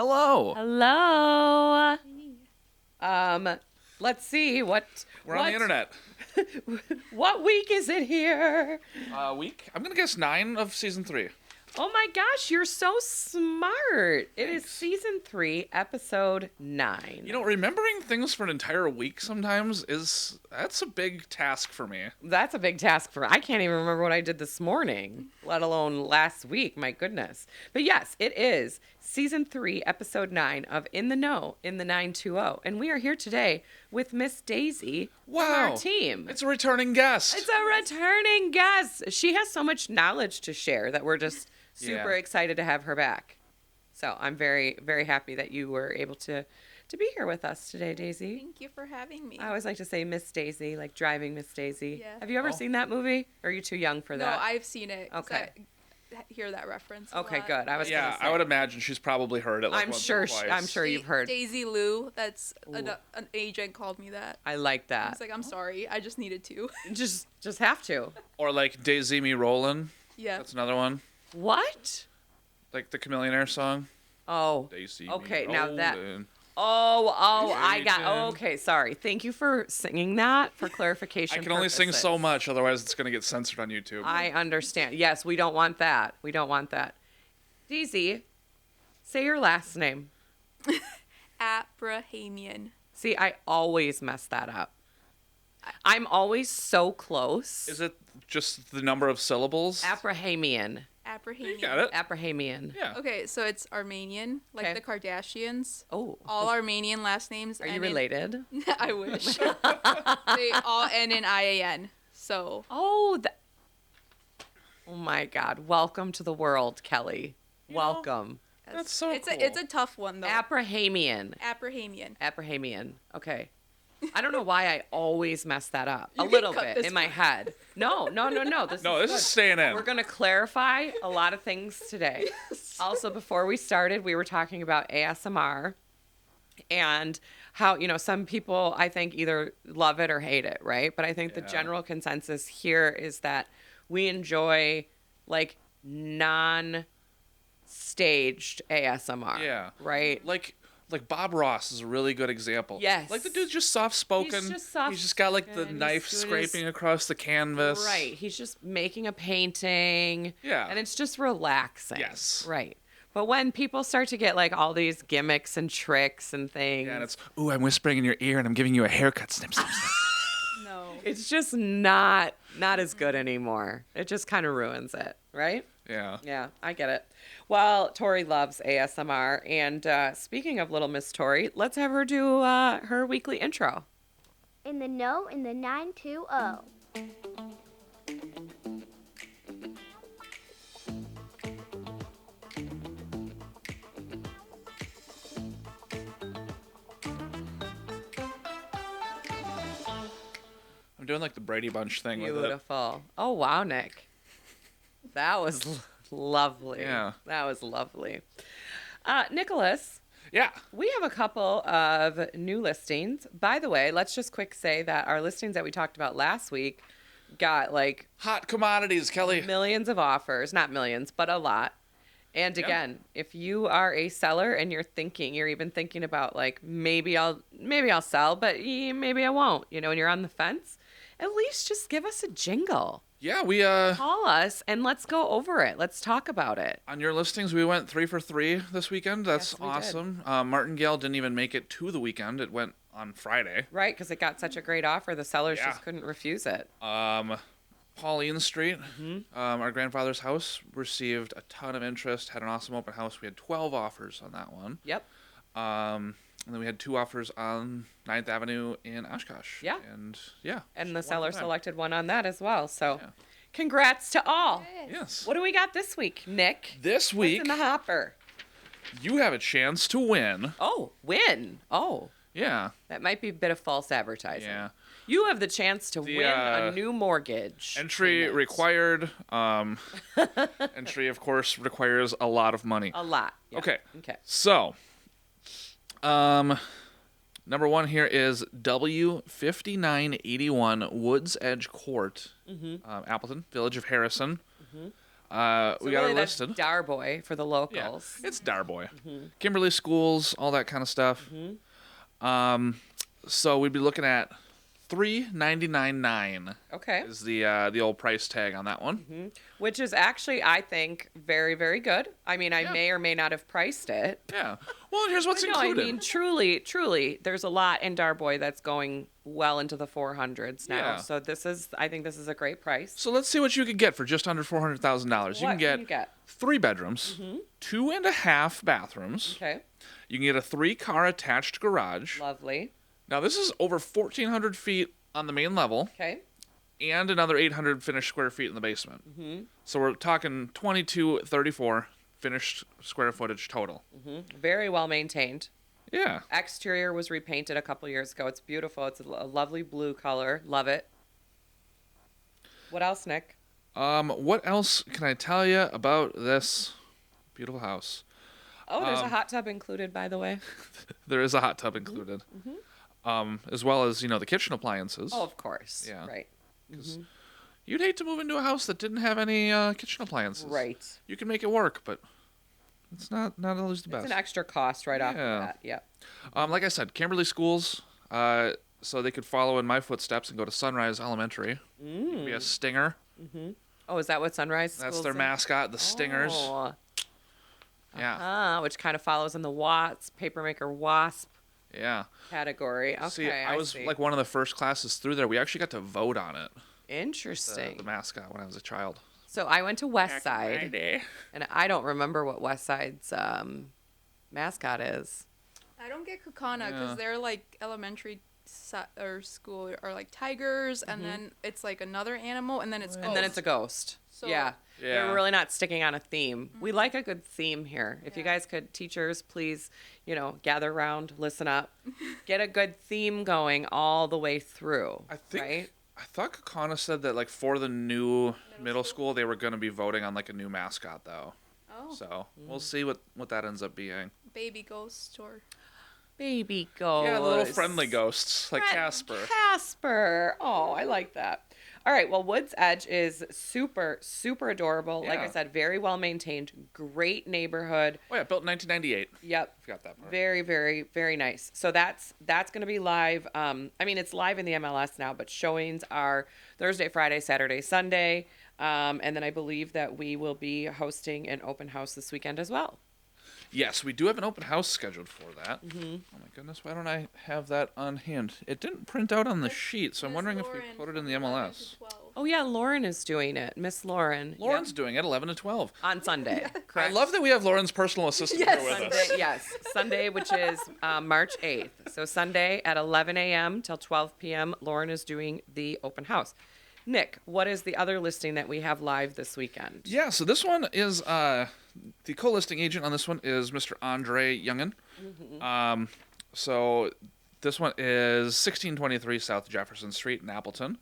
Hello. Hello. Let's see We're on the internet. What week is it here? Week? I'm going to guess 9 of season 3. Oh my gosh, you're so smart. It is Thanks. season 3, episode 9. You know, remembering things for an entire week sometimes that's a big task for me. That's a big task for I can't even remember what I did this morning, let alone last week. My goodness. But yes, it is season 3, episode 9 of In the Know in the 920. And we are here today with Miss Daysi from our team. It's a returning guest. It's a returning guest. She has so much knowledge to share that we're just super excited to have her back. So I'm very, very happy that you were able to be here with us today, Daysi. Thank you for having me. I always like to say Miss Daisy, like driving Miss Daisy. Yeah. Have you ever seen that movie? Or are you too young for No, that? I've seen it. 'Cause Okay. I hear that reference. A Okay, lot. good. I was gonna say. I would imagine she's probably heard it. Like I'm once sure. Or twice. I'm sure you've heard. Daisy Lou. That's Ooh. an agent called me that. I like I that. was like, I'm sorry. I just needed to. Just have to. Or like Daisy Me Rollin'. Yeah. That's another one. What? Like the Chameleonaire song. Oh. Daisy Okay, Me now that. Rollin'. I got. Agent. Okay, sorry. Thank you for singing that for clarification. I can only sing purposes. so much, otherwise it's going to get censored on YouTube. I understand. Yes, we don't want that. We don't want that. Daisy, say your last name. Aprahamian. See, I always mess that up. I'm always so close. Is it just the number of syllables? Aprahamian. Aprahamian. You got it. Aprahamian. Yeah. Okay, so it's Armenian, like Okay. the Kardashians. Oh. All Armenian last names. Are you end in- related? I wish. They all end in IAN. So Oh, oh my God. Welcome to the world, Kelly. Welcome. That's so it's cool. it's a tough one though. Aprahamian. Aprahamian. Aprahamian. Okay. I don't know why I always mess that up. You A can little cut bit this in my part. head. No. This This is staying in. We're going to clarify a lot of things today. Also, before we started, we were talking about ASMR and how, some people, I think, either love it or hate it, right? But I think the Yeah. general consensus here is that we enjoy, like, non-staged ASMR. Yeah. Right? Like Bob Ross is a really good example. Yes. Like the dude's just soft spoken. He's just soft He's just got like the spoken, knife he's doing his- scraping across the canvas. Right. He's just making a painting. Yeah. And it's just relaxing. Yes. Right. But when people start to get like all these gimmicks and tricks and things, Yeah, and it's I'm whispering in your ear and I'm giving you a haircut. Snip, snip, snip. No. it's just not as good anymore. It just kind of ruins it, right? Yeah. Yeah, I get it. Well, Tori loves ASMR, and speaking of little Miss Tori, let's have her do her weekly intro. In the Know in the 920. I'm doing like the Brady Bunch thing with it. Beautiful. Oh, wow, Nick. That was lovely. Yeah. That was lovely. Nicholas, Yeah. we have a couple of new listings. By the way, let's just quick say that our listings that we talked about last week got like Hot commodities, Kelly. millions of offers. Not millions, but a lot. And Yep. again, if you are a seller and you're even thinking about like, maybe I'll sell, but maybe I won't, and you're on the fence, at least just give us a jingle. Yeah, we Call us and let's go over it. Let's talk about it. on your listings we went 3 for 3 this weekend. That's Yes, we did. awesome. Martingale didn't even make it to the weekend. It went on Friday. Right, because it got such a great offer, the sellers Yeah. just couldn't refuse it. Pauline Street, our grandfather's house, received a ton of interest. Had an awesome open house. We had 12 offers on that one. Yep. And then we had 2 offers on 9th Avenue in Oshkosh. Yeah. And And the just one seller for them. selected one on that as well. So Yeah. congrats to all. Yes. What do we got this week, Nick? This What's week in the hopper? you have a chance to win. Oh, win. Oh, Yeah. that might be a bit of false advertising. Yeah. You have the chance to The, win a new mortgage. Entry payment. required. Entry, of course, requires a lot of money. A lot. Yeah. Okay. Okay. So, number 1 here is W5981 Woods Edge Court, Appleton, Village of Harrison. We got really her that's listed. Darboy for the Yeah, locals. it's Darboy. Kimberly Schools, all that kind of stuff. So we'd be looking at $399.9 Okay. is the old price tag on that one. Which is actually, I think, very, very good. I mean, I Yeah. may or may not have priced it. Yeah. Well, and here's what's But no, I included. mean, truly, there's a lot in Darboy that's going well into the 400s now. Yeah. So I think this is a great price. So let's see what you could get for just under $400,000. You What can get can you get? 3 bedrooms, 2.5 bathrooms. Okay. You can get a 3-car attached garage. Lovely. Now this is over 1,400 feet on the main level, Okay. and another 800 finished square feet in the basement. So we're talking 2234 finished square footage total. Very well maintained. Yeah. Exterior was repainted a couple years ago. It's beautiful. It's a lovely blue color. Love it. What else, Nick? What else can I tell you about this beautiful house? Oh, there's a hot tub included, by the way. There is a hot tub included, as well as the kitchen appliances. Oh, of course. Yeah. Right. You'd hate to move into a house that didn't have any kitchen appliances. Right. You can make it work, but it's not always the best. It's an extra cost right off the Yeah. bat. Yeah. Like I said, Kimberly Schools, so they could follow in my footsteps and go to Sunrise Elementary. You could be a Stinger. Oh, is that what Sunrise That's School's their in? mascot, the Stingers. Oh. Yeah, Which kind of follows in the Watts, Papermaker Wasp yeah. category. Okay, See, I was see. like one of the first classes through there. We actually got to vote on it, Interesting. the mascot, when I was a child. So I went to West Back in my Side, day. and I don't remember what West Side's mascot is. I don't get Kakana because Yeah. they're like elementary or school are like tigers, and then it's like another animal, and then it's And then it's a ghost. So- yeah. Yeah. They're really not sticking on a theme. We like a good theme here. If you Yeah. guys could, teachers, please, gather around, listen up, get a good theme going all the way through. I think Right? I thought Kakana said that like for the new middle school they were going to be voting on like a new mascot though. Oh, So we'll see what that ends up being. baby ghost or Baby ghost. Yeah, the little friendly ghosts like Casper. Casper. Oh, I like that. All right. Well, Woods Edge is super, super adorable. Like I Yeah. said, very well maintained. Great neighborhood. Oh yeah, built in 1998. Yep. Forgot that part. Very, very, very nice. So that's going to be live. I mean, it's live in the MLS now, but showings are Thursday, Friday, Saturday, Sunday. And then I believe that we will be hosting an open house this weekend as well. Yes, we do have an open house scheduled for that. Oh my goodness, why don't I have that on hand? It didn't print out on the sheet, so I'm wondering if we put it in the MLS. Oh, yeah. Lauren is doing it. Miss Lauren. Lauren's Yep. doing it 11 to 12. On Sunday. I Correct? love that we have Lauren's personal assistant here with us. Sunday, yes, Sunday, which is March 8th. So Sunday at 11 a.m. till 12 p.m., Lauren is doing the open house. Nick, what is the other listing that we have live this weekend? Yeah, so this one is the co-listing agent on this one is Mr. Andre Youngin. So this one is 1623 South Jefferson Street in Appleton.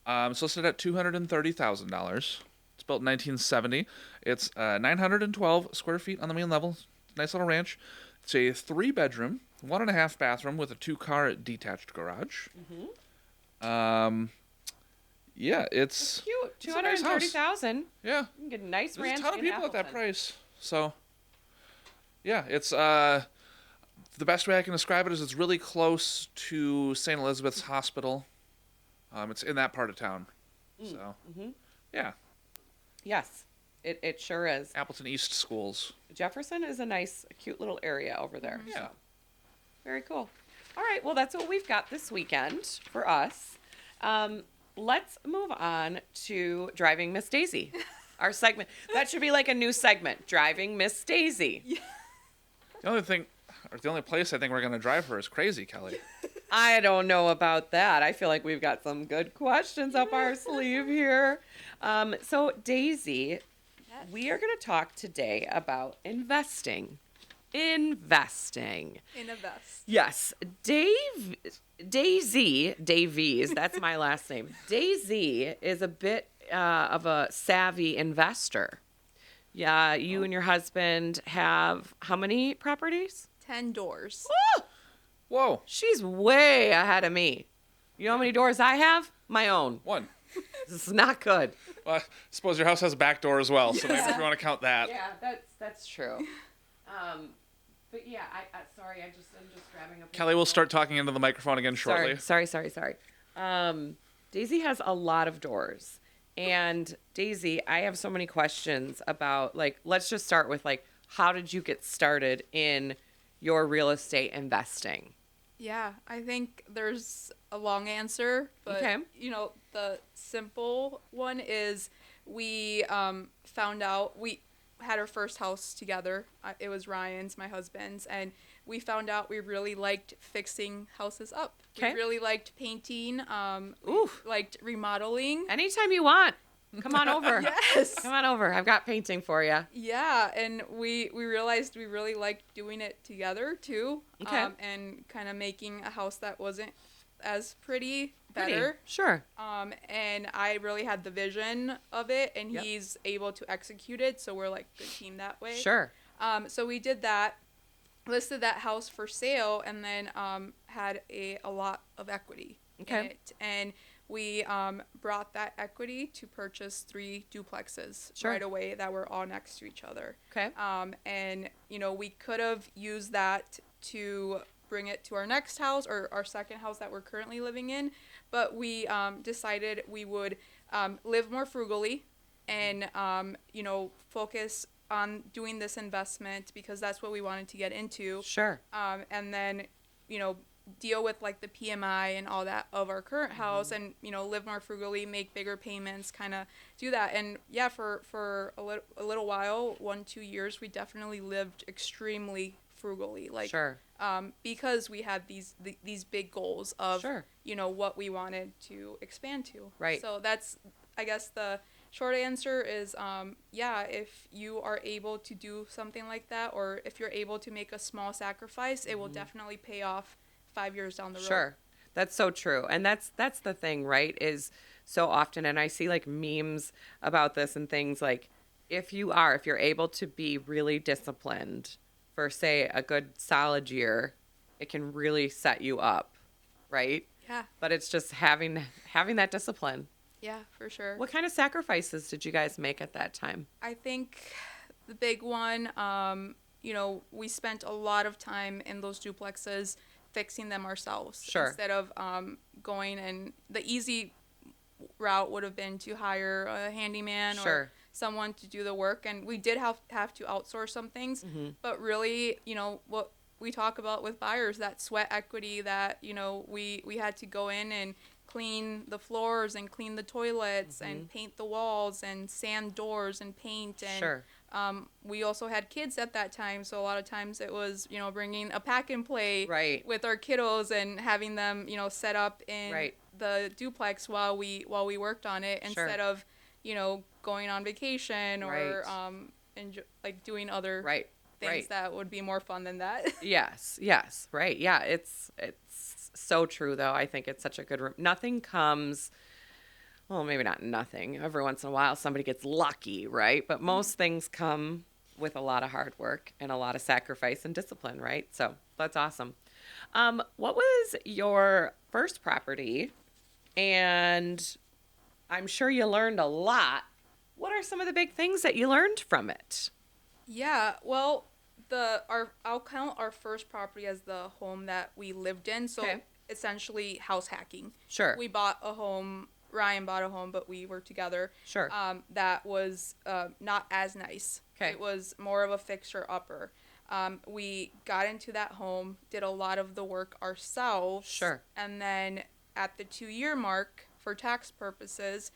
It's listed at $230,000. It's built in 1970. It's 912 square feet on the main level. Nice little ranch. It's a 3-bedroom, 1.5 bathroom with a 2-car detached garage. Yeah, it's Cute. It's a nice house. $230,000. yeah. You can get a nice There's ranch a ton of in people at that Appleton. price. So, yeah, it's the best way I can describe it is it's really close to St. Elizabeth's Hospital. It's in that part of town. So, yeah, Yes, it sure is. Appleton East Schools. Jefferson is a nice, cute little area over there. Yeah. So, very cool. All right, well, that's what we've got this weekend for us. Let's move on to Driving Miss Daisy, our segment. That should be like a new segment, Driving Miss Daisy. The only place I think we're gonna drive her is Crazy Kelly. I don't know about that. I feel like we've got some good questions up our sleeve here. So, Daisy, we are going to talk today about investing. Investing. in a vest. Yes, Davies, that's my last name. Daisy is a bit of a savvy investor. Yeah, you and your husband have how many properties? 10 doors. Whoa, She's way ahead of me. You know how many doors I have? My own. one. This is not good. Well, I suppose your house has a back door as well, so maybe if you want to count that. Yeah, that's true. But yeah, sorry, I'm just grabbing a. Kelly will start talking into the microphone again shortly. Sorry. Daisy has a lot of doors, and Daisy, I have so many questions about, like, let's just start with, like, how did you get started in your real estate investing? Yeah, I think there's a long answer, but Okay. The simple one is we found out we had our first house together. It was Ryan's, my husband's, and we found out we really liked fixing houses up. Okay. We really liked painting. Ooh. Liked remodeling. Anytime you want, come on over. Yes. Come on over. I've got painting for you. Yeah, and we realized we really liked doing it together too. Okay. And kind of making a house that wasn't as pretty better. Sure. And I really had the vision of it, and Yep. he's able to execute it. So we're like a good team that way. Sure. So we did that, listed that house for sale, and then had a lot of equity in Okay. it. And we brought that equity to purchase 3 duplexes Sure. right away that were all next to each other. Okay. And we could have used that to bring it to our next house or our second house that we're currently living in, but we decided we would live more frugally and focus on doing this investment because that's what we wanted to get into. Sure. And then deal with like the PMI and all that of our current house and live more frugally, make bigger payments, kind of do that. And yeah, for a little while, 1-2 years, we definitely lived extremely frugally, like Sure. because we had these big goals of Sure. what we wanted to expand to. Right. So that's, I guess, the short answer is if you are able to do something like that, or if you're able to make a small sacrifice, it will definitely pay off 5 years down the road. Sure. That's so true. And that's the thing, right? Is so often, and I see like memes about this and things like, if you're able to be really disciplined for, say, a good solid year, it can really set you up, right? Yeah. But it's just having that discipline. Yeah, for sure. What kind of sacrifices did you guys make at that time? I think the big one, we spent a lot of time in those duplexes fixing them ourselves. Sure. Instead of going, and the easy route would have been to hire a handyman Sure. or someone to do the work. And we did have to outsource some things. But really, what we talk about with buyers, that sweat equity that, we had to go in and clean the floors and clean the toilets and paint the walls and sand doors and paint. And Sure. we also had kids at that time, so a lot of times it was, bringing a pack and play Right. with our kiddos and having them, set up in Right. the duplex while we worked on it Sure. instead of, going on vacation or Right. like doing other Right. things Right. that would be more fun than that. Yes, right. Yeah, it's so true though. I think it's such a good nothing comes, well, maybe not nothing. Every once in a while somebody gets lucky, right? But most things come with a lot of hard work and a lot of sacrifice and discipline, right? So, that's awesome. What was your first property? And I'm sure you learned a lot. What are some of the big things that you learned from it? Yeah, well, I'll count our first property as the home that we lived in. So Okay. essentially house hacking. Sure. We bought a home. Ryan bought a home, but we were together. Sure. That was not as nice. Okay. It was more of a fixer upper. We got into that home, did a lot of the work ourselves. Sure. And then at the 2-year mark, for tax purposes,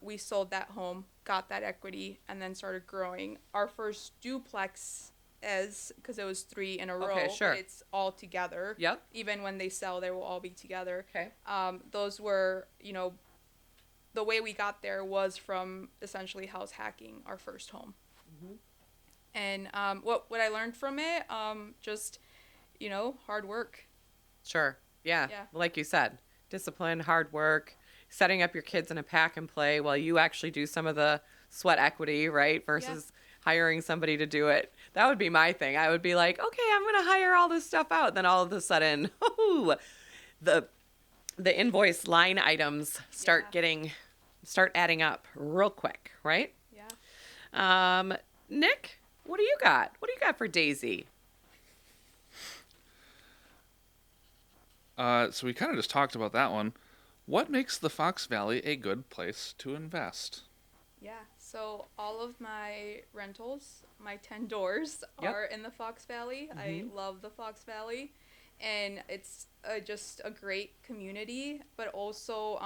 we sold that home, got that equity, and then started growing. Our first duplex because it was 3 in a row. Okay, sure. It's all together. Yep. Even when they sell, they will all be together. Okay. Those were, the way we got there was from essentially house hacking our first home. And what I learned from it, just, hard work. Sure. Yeah. Yeah. Like you said, discipline, hard work, setting up your kids in a pack and play while you actually do some of the sweat equity, right? Versus hiring somebody to do it. That would be my thing. I would be like, okay, I'm going to hire all this stuff out. Then all of a sudden, the invoice line items start getting start adding up real quick, right? Yeah. Nick, what do you got? What do you got for Daisy? So we kind of just talked about that one. What makes the Fox Valley a good place to invest? Yeah. So all of my rentals, my 10 doors, Yep. are in the Fox Valley. I love the Fox Valley. And it's just a great community. But also,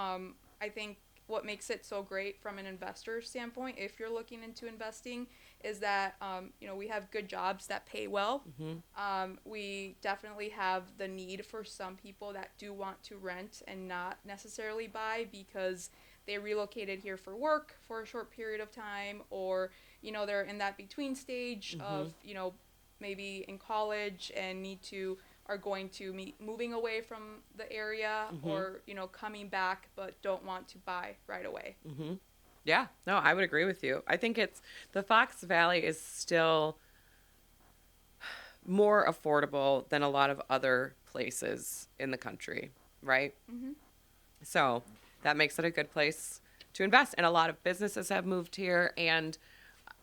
I think what makes it so great from an investor standpoint, if you're looking into investing, is that, we have good jobs that pay well. We definitely have the need for some people that do want to rent and not necessarily buy because they relocated here for work for a short period of time, or they're in that between stage of maybe in college and are going to be moving away from the area, or coming back but don't want to buy right away. Yeah, no, I would agree with you. I think the Fox Valley is still more affordable than a lot of other places in the country, right? So that makes it a good place to invest. And a lot of businesses have moved here, and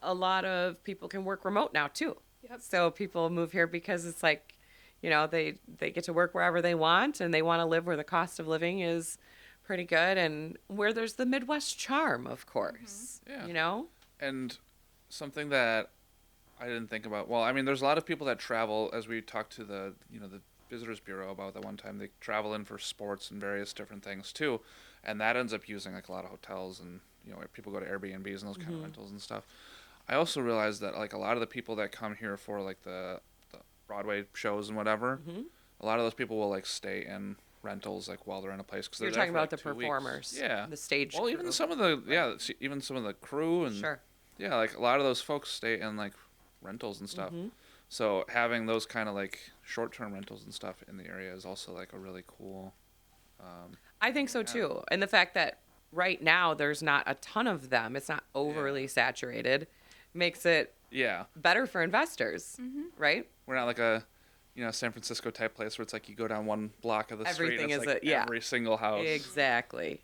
a lot of people can work remote now too. Yep. So people move here because it's like, they get to work wherever they want, and they want to live where the cost of living is pretty good, and where there's the Midwest charm, of course. Yeah. And something that I didn't think about. Well, I mean, there's a lot of people that travel, as we talked to the Visitors Bureau about that one time. They travel in for sports and various different things too, and that ends up using like a lot of hotels, and people go to Airbnbs and those kind of rentals and stuff. I also realized that like a lot of the people that come here for like the Broadway shows and whatever, a lot of those people will like stay in rentals like while they're in a place because You're they're there talking for, about like, the 2 weeks. performers, Yeah, the stage well, crew. even some of the crew and Sure. yeah, like a lot of those folks stay in like rentals and stuff. So having those kind of like short-term rentals and stuff in the area is also like a really cool. I think so too. And the fact that right now there's not a ton of them, it's not overly saturated, makes it Yeah, better for investors, right? we're not like a San Francisco type place where it's like you go down one block of the Everything street and is it's like every single house. Exactly.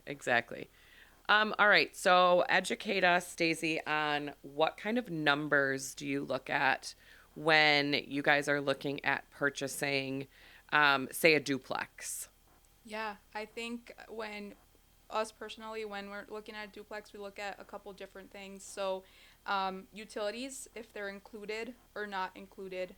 All right. So educate us, Daisy, on what kind of numbers do you look at when you guys are looking at purchasing, say, a duplex? Yeah, I think when we're looking at a duplex, we look at a couple different things. So, utilities, if they're included or not included,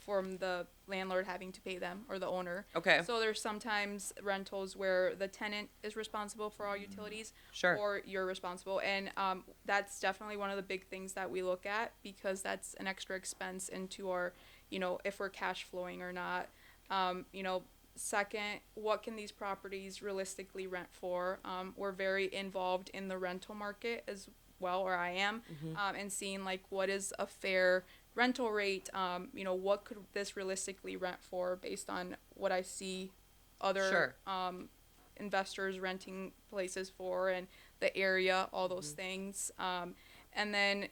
from the landlord having to pay them or the owner. Okay. So there's sometimes rentals where the tenant is responsible for all utilities, Sure. or you're responsible, and that's definitely one of the big things that we look at because that's an extra expense into our, if we're cash flowing or not. Second, what can these properties realistically rent for? We're very involved in the rental market as well, or I am, and seeing like what is a fair rental rate. What could this realistically rent for based on what I see other investors renting places for and the area, all those things. And then,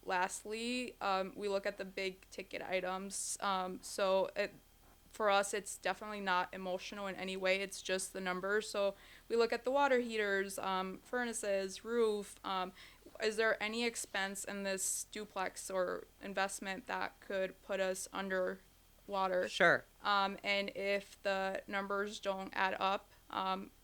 lastly, we look at the big ticket items. For us, it's definitely not emotional in any way. It's just the numbers. So we look at the water heaters, furnaces, roof. Is there any expense in this duplex or investment that could put us under water? Sure. And if the numbers don't add up,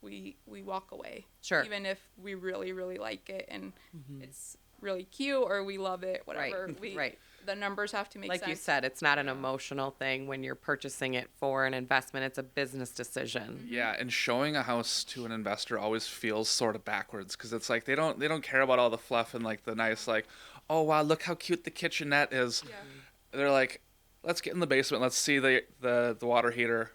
we walk away. Sure. Even if we really, really like it and it's really cute or we love it, whatever. Right. The numbers have to make sense. Like you said, it's not an emotional thing when you're purchasing it for an investment. It's a business decision. Yeah, and showing a house to an investor always feels sort of backwards because it's like they don't care about all the fluff and like the nice like, oh wow, look how cute the kitchenette is. Yeah. They're like, let's get in the basement, let's see the water heater,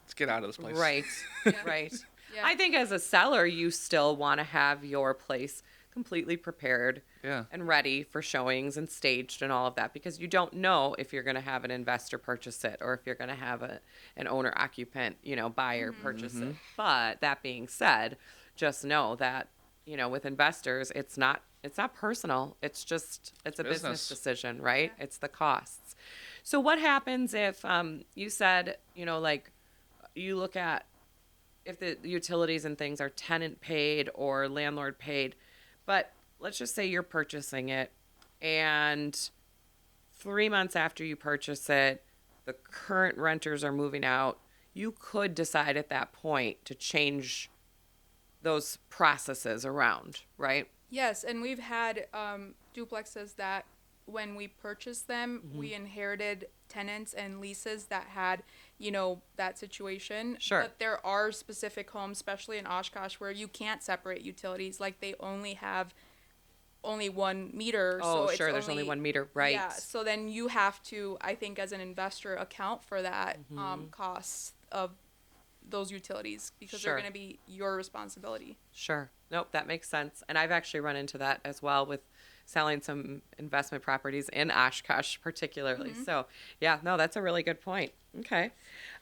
let's get out of this place. Right. Yeah. Right. Yeah. I think as a seller, you still want to have your place completely prepared Yeah. and ready for showings and staged and all of that, because you don't know if you're going to have an investor purchase it or if you're going to have an owner occupant, buyer purchase it. But that being said, just know that, with investors, it's not personal. It's a business decision, right? Yeah. It's the costs. So what happens if, you said, like you look at if the utilities and things are tenant paid or landlord paid, but let's just say you're purchasing it and 3 months after you purchase it, the current renters are moving out. You could decide at that point to change those processes around, right? Yes, and we've had duplexes that when we purchased them, we inherited tenants and leases that had, that situation. Sure. But there are specific homes, especially in Oshkosh, where you can't separate utilities. Like they only have only 1 meter. Oh, so sure. it's There's only 1 meter, right? Yeah. So then you have to, I think, as an investor, account for that costs of those utilities because Sure. they're going to be your responsibility. Sure. Nope, that makes sense. And I've actually run into that as well with selling some investment properties in Oshkosh, particularly. So, yeah, no, that's a really good point. Okay.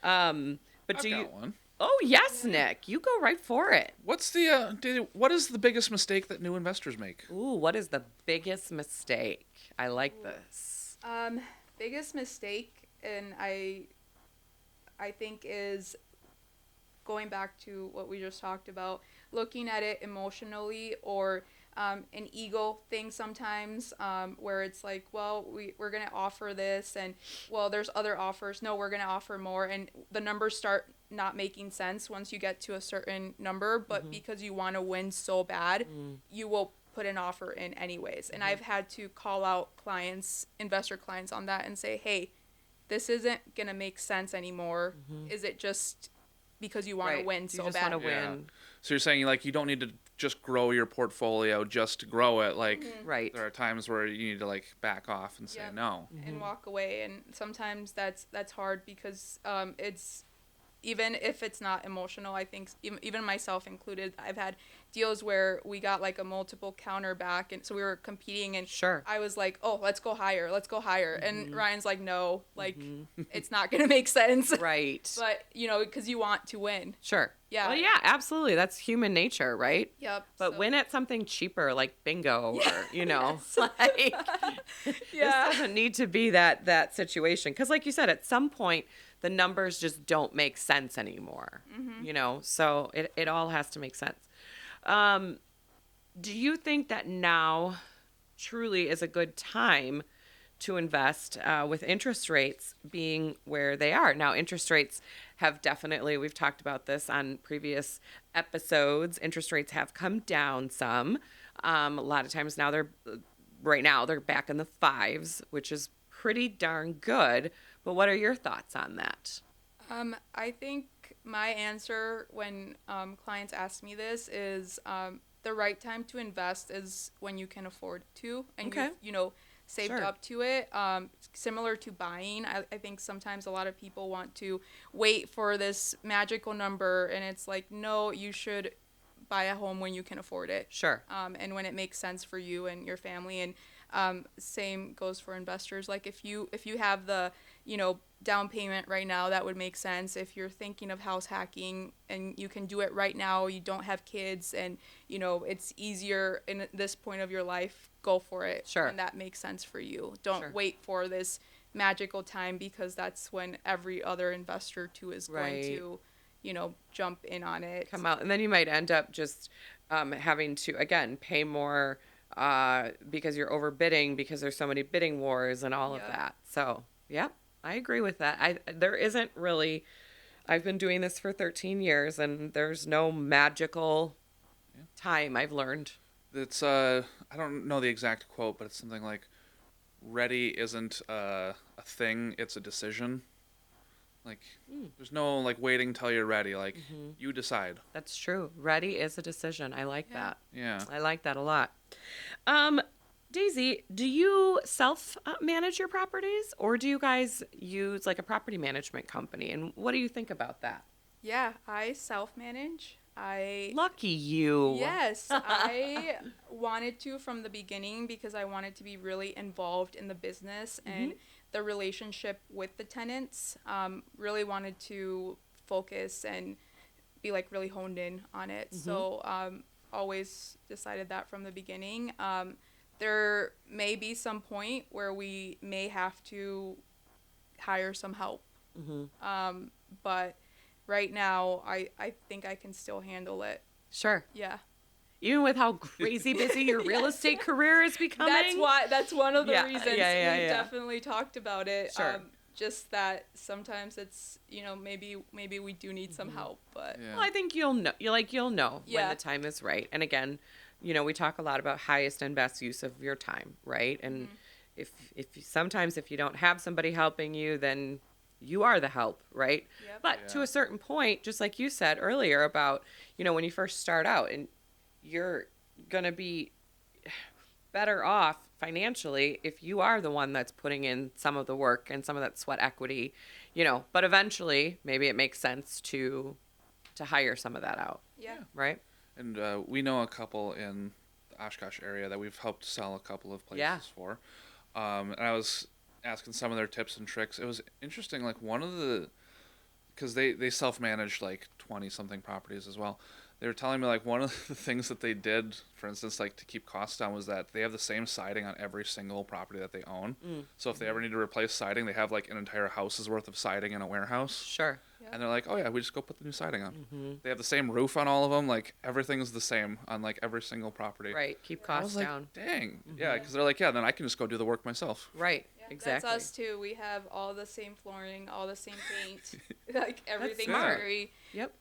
But I've do you? got one. Oh, yes, Nick. You go right for it. What is the biggest mistake that new investors make? Ooh, what is the biggest mistake? I like this. Biggest mistake, and I think is going back to what we just talked about, looking at it emotionally or an ego thing sometimes, where it's like, well, we're going to offer this, and, well, there's other offers. No, we're going to offer more. And the numbers start not making sense once you get to a certain number, but because you want to win so bad, you will put an offer in anyways. And I've had to call out investor clients on that and say, hey, this isn't going to make sense anymore. Is it just because you want to Right. win You so just bad? want to win. So you're saying you don't need to just grow your portfolio just to grow it. Right. There are times where you need to back off and say Yep. no. And walk away. And sometimes that's hard because it's, even if it's not emotional, I think even myself included, I've had deals where we got a multiple counter back, and so we were competing, and Sure. I was like, oh, let's go higher, and Ryan's like, no, it's not gonna make sense. Right. But because you want to win. Sure. Yeah. Well, yeah, absolutely. That's human nature, right? Yep. But so- win at something cheaper, like bingo, or Yes. this Yeah. doesn't need to be that situation. Because, like you said, at some point the numbers just don't make sense anymore. So it all has to make sense. Do you think that now truly is a good time to invest with interest rates being where they are? Now, interest rates have definitely, we've talked about this on previous episodes, interest rates have come down some. A lot of times now right now they're back in the 5s, which is pretty darn good. But what are your thoughts on that? I think my answer when clients ask me this is the right time to invest is when you can afford to, and Okay. you've saved Sure. up to it. Similar to buying, I think sometimes a lot of people want to wait for this magical number, and it's like, no, you should buy a home when you can afford it. Sure. And when it makes sense for you and your family. And same goes for investors. Like if you have the down payment right now, that would make sense. If you're thinking of house hacking and you can do it right now, you don't have kids, and it's easier in this point of your life, go for it. Sure. And that makes sense for you. Don't Sure. wait for this magical time, because that's when every other investor too is going Right. to jump in on it. Come out, and then you might end up just having to again pay more because you're overbidding because there's so many bidding wars and all of Yep. that. So, yep, I agree with that. There isn't really. I've been doing this for 13 years, and there's no magical time. I've learned. It's I don't know the exact quote, but it's something like, "Ready isn't a thing; it's a decision." There's no waiting till you're ready. You decide. That's true. Ready is a decision. I like Yeah. that. Yeah. I like that a lot. Daisy, do you self manage your properties, or do you guys use a property management company? And what do you think about that? Yeah, I self-manage. Lucky you. Yes, I wanted to from the beginning because I wanted to be really involved in the business and the relationship with the tenants. Really wanted to focus and be really honed in on it. So always decided that from the beginning. There may be some point where we may have to hire some help. But right now, I think I can still handle it. Sure. Yeah. Even with how crazy busy your real estate career is becoming. That's one of the Yeah, reasons yeah. we've definitely talked about it. Sure. Just that sometimes it's, maybe we do need some help, but Yeah. Well, I think you'll know. You'll know when Yeah. the time is right. And again, we talk a lot about highest and best use of your time, right? And sometimes if you don't have somebody helping you, then you are the help, right? Yep. But to Yeah. a certain point, just like you said earlier about, when you first start out, and you're gonna be better off financially if you are the one that's putting in some of the work and some of that sweat equity, but eventually maybe it makes sense to hire some of that out, yeah. right? And we know a couple in the Oshkosh area that we've helped sell a couple of places Yeah. for. And I was asking some of their tips and tricks. It was interesting, like one of the, because they self-managed like 20-something properties as well. They were telling me like one of the things that they did, for instance, like to keep costs down, was that they have the same siding on every single property that they own. So if they ever need to replace siding, they have like an entire house's worth of siding in a warehouse. Sure. Yeah. And they're like, oh yeah, we just go put the new siding on. They have the same roof on all of them. Like everything's the same on like every single property. Right. Keep I costs was like, down. dang. Yeah, because they're like, yeah, then I can just go do the work myself. Right. Yeah, Exactly. That's us too. We have all the same flooring, all the same paint. Like everything's smart. very Yep.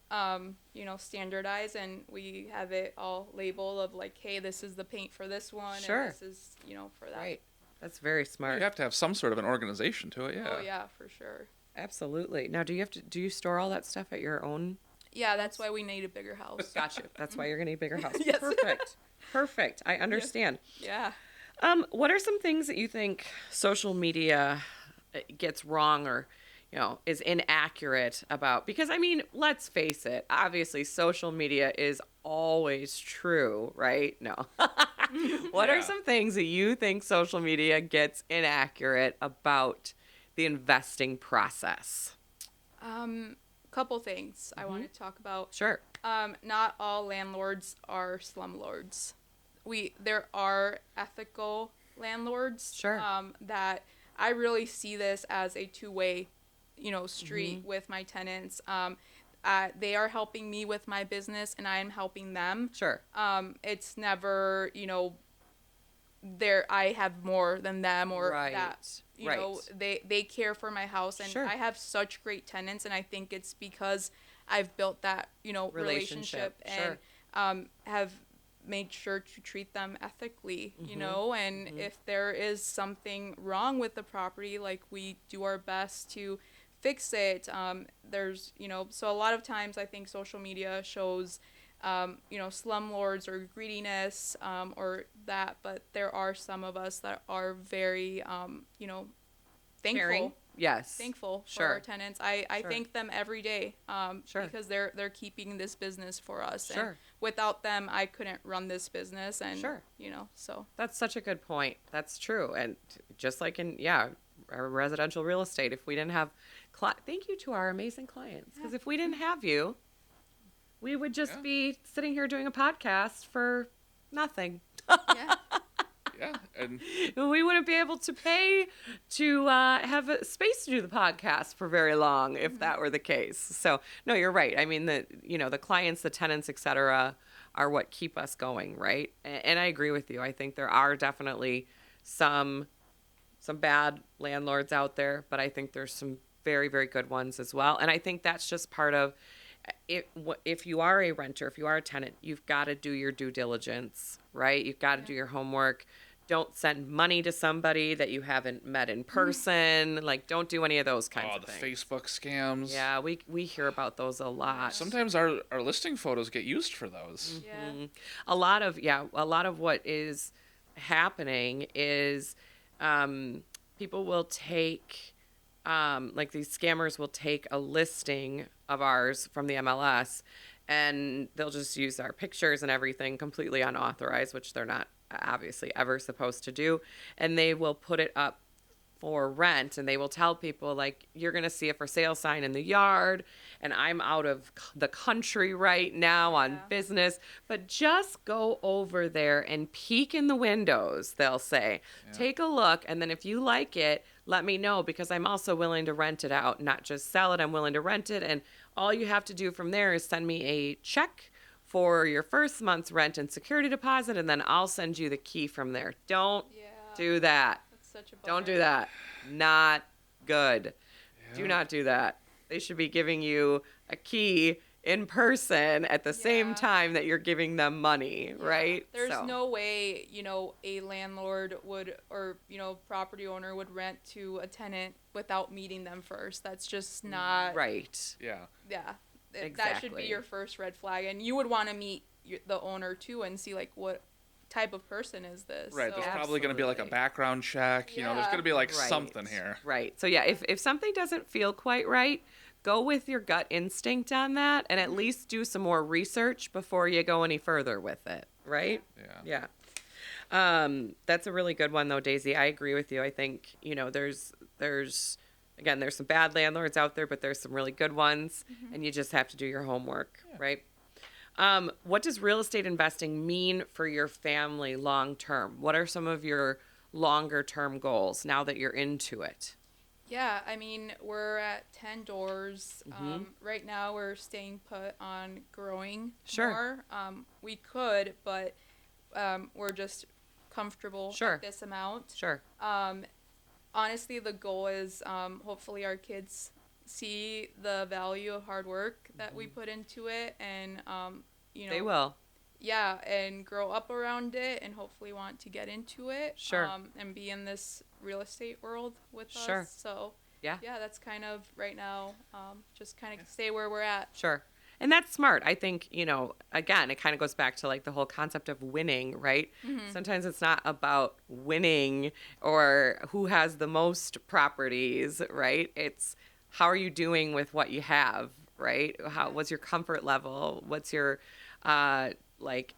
standardized, and we have it all labeled of like, hey, this is the paint for this one, Sure. and this is, for that. Right. That's very smart. You have to have some sort of an organization to it, yeah. Oh yeah, for sure. Absolutely. Now, do you store all that stuff at your own? Yeah, that's why we need a bigger house. Gotcha. That's why you're gonna need a bigger house. Yes. Perfect. I understand. Yeah. What are some things that you think social media gets wrong or, is inaccurate about? Because, I mean, let's face it. Obviously, social media is always true, right? No. What are Yeah. some things that you think social media gets inaccurate about the investing process? Couple things I want to talk about. Sure. Not all landlords are slumlords. There are ethical landlords. Sure. That I really see this as a two-way, street with my tenants. They are helping me with my business, and I am helping them. Sure. It's never, I have more than them or Right. that. Right. They care for my house, and Sure. I have such great tenants, and I think it's because I've built that, relationship Sure. and have made sure to treat them ethically, and if there is something wrong with the property, like we do our best to fix it. There's, so a lot of times I think social media shows, slumlords or greediness, or that, but there are some of us that are very, thankful. Caring? Yes. Thankful for Sure. our tenants. I Sure. thank them every day, Sure. because they're keeping this business for us. Sure. And without them, I couldn't run this business. And Sure. so That's such a good point. That's true. And just like in, our residential real estate, if we didn't have, thank you to our amazing clients. Because if we didn't have you, we would just Yeah. be sitting here doing a podcast for nothing. yeah, Yeah, and We wouldn't be able to pay to have a space to do the podcast for very long if that were the case. So, no, you're right. I mean, the clients, the tenants, et cetera, are what keep us going, right? And I agree with you. I think there are definitely some bad landlords out there, but I think there's some very, very good ones as well. And I think that's just part of it. If you are a renter, if you are a tenant, you've got to do your due diligence, right? You've got to do your homework. Don't send money to somebody that you haven't met in person. Like, don't do any of those kinds oh, of the things. Facebook scams. Yeah, we hear about those a lot. Sometimes our listing photos get used for those. yeah, A lot of what is happening is people will take like these scammers will take a listing of ours from the MLS, and they'll just use our pictures and everything completely unauthorized, which they're not obviously ever supposed to do, and they will put it up for rent, and they will tell people like, you're going to see a for sale sign in the yard, and I'm out of the country right now on business, but just go over there and peek in the windows, they'll say. Take a look, and then if you like it, let me know, because I'm also willing to rent it out, not just sell it. I'm willing to rent it. And all you have to do from there is send me a check for your first month's rent and security deposit, and then I'll send you the key from there. Don't Yeah. do that. That's such a bummer. Don't do that. Not good. Do Yeah. not do that. They should be giving you a key in person at the same Yeah. time that you're giving them money, Yeah. right? There's So, no way, a landlord would, or, property owner would rent to a tenant without meeting them first. That's just not, right. Yeah. yeah. That should be Exactly. your first red flag. And you would want to meet the owner too and see, like, what type of person is this? Right. So, There's probably going to be like a Absolutely. background check. There's Yeah. going to be like Right. something here. Right. So yeah, if something doesn't feel quite right, go with your gut instinct on that, and at least do some more research before you go any further with it, right? Yeah. Yeah. That's a really good one though, Daisy. I agree with you. I think, there's again, there's some bad landlords out there, but there's some really good ones, and you just have to do your homework, right? What does real estate investing mean for your family long term? What are some of your longer term goals now that you're into it? Yeah, I mean, we're at 10 doors. Mm-hmm. Right now, we're staying put on growing Sure. more. We could, but we're just comfortable Sure. at this amount. Sure. Honestly, the goal is hopefully our kids see the value of hard work that we put into it, and They will. yeah, and grow up around it, and hopefully want to get into it. Sure. And be in this real estate world with Sure. us. So Yeah. yeah, that's kind of right now. Just kind of stay where we're at. Sure. And that's smart. I think, again, it kind of goes back to like the whole concept of winning, right? Sometimes it's not about winning or who has the most properties, right? It's how are you doing with what you have, right? What's your comfort level? What's your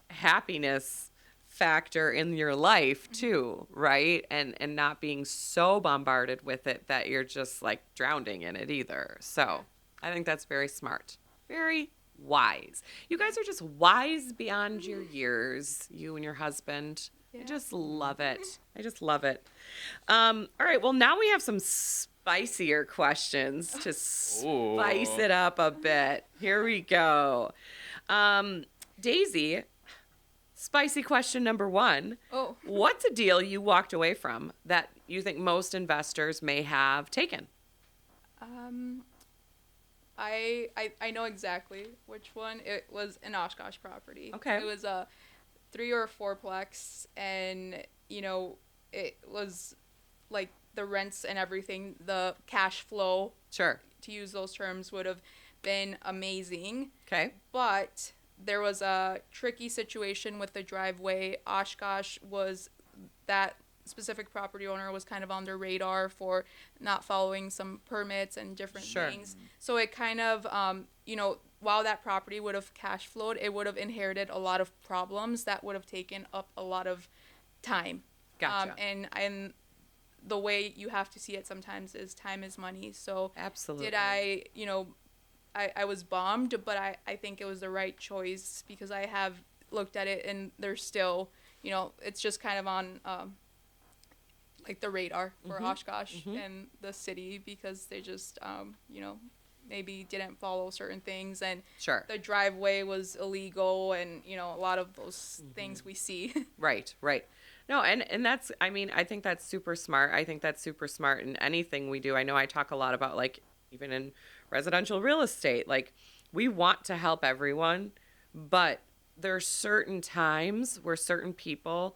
happiness factor in your life too, right? And not being so bombarded with it that you're just like drowning in it either. So I think that's very smart. Very wise. You guys are just wise beyond your years, you and your husband. I Yeah. just love it. I just love it. All right. Well, now we have some spicier questions to spice it up a bit. Here we go. Daisy, spicy question number 1. Oh, What's a deal you walked away from that you think most investors may have taken? I know exactly which one. It was an Oshkosh property. Okay. It was a 3 or 4-plex, and it was like the rents and everything, the cash flow, Sure. to use those terms, would have been amazing. Okay. But there was a tricky situation with the driveway. Oshkosh was that specific property owner was kind of on their radar for not following some permits and different Sure. things. So it kind of, while that property would have cash flowed, it would have inherited a lot of problems that would have taken up a lot of time. Gotcha. And the way you have to see it sometimes is time is money. So Absolutely. did I, I was bummed, but I think it was the right choice because I have looked at it and there's still, it's just kind of on like the radar for Oshkosh and the city because they just, maybe didn't follow certain things and Sure. the driveway was illegal and, a lot of those things we see. Right, right. No, and that's, I think that's super smart. I think that's super smart in anything we do. I know I talk a lot about, like, even in residential real estate, like, we want to help everyone, but there's certain times where certain people,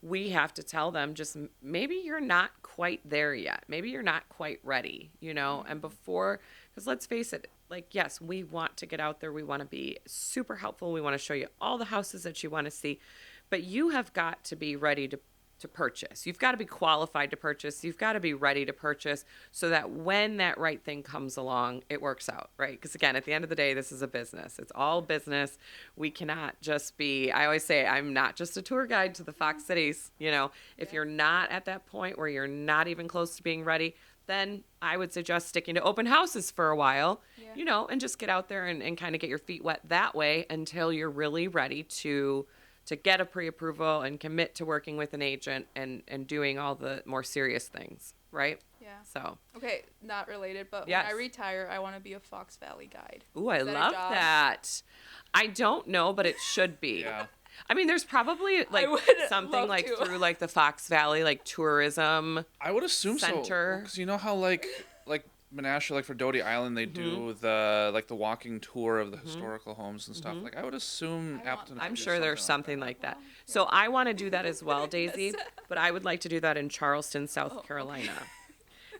we have to tell them just maybe you're not quite there yet. Maybe you're not quite ready, and before, because let's face it, like, yes, we want to get out there. We want to be super helpful. We want to show you all the houses that you want to see. But you have got to be ready to purchase. You've got to be qualified to purchase. You've got to be ready to purchase so that when that right thing comes along, it works out, right? Because again, at the end of the day, this is a business. It's all business. We cannot just be, I always say, I'm not just a tour guide to the Fox Cities. If you're not at that point where you're not even close to being ready, then I would suggest sticking to open houses for a while, and just get out there and kind of get your feet wet that way until you're really ready to get a pre-approval and commit to working with an agent and doing all the more serious things, right? Yeah. Yeah. So, Okay, not related, but Yes. when I retire, I want to be a Fox Valley guide. ooh, I Is that a love job? that. I don't know, but it should be. Yeah. I mean, there's probably like would something love like to. through like the Fox Valley, like tourism. I would assume Center. so, because you know how like Menasha, like for Doty Island, they do the walking tour of the historical homes and stuff. Like I would assume I want Appleton. that. I'm could do sure there's something like that. So I want to do that as well, Daisy, but I would like to do that in Charleston, South Carolina.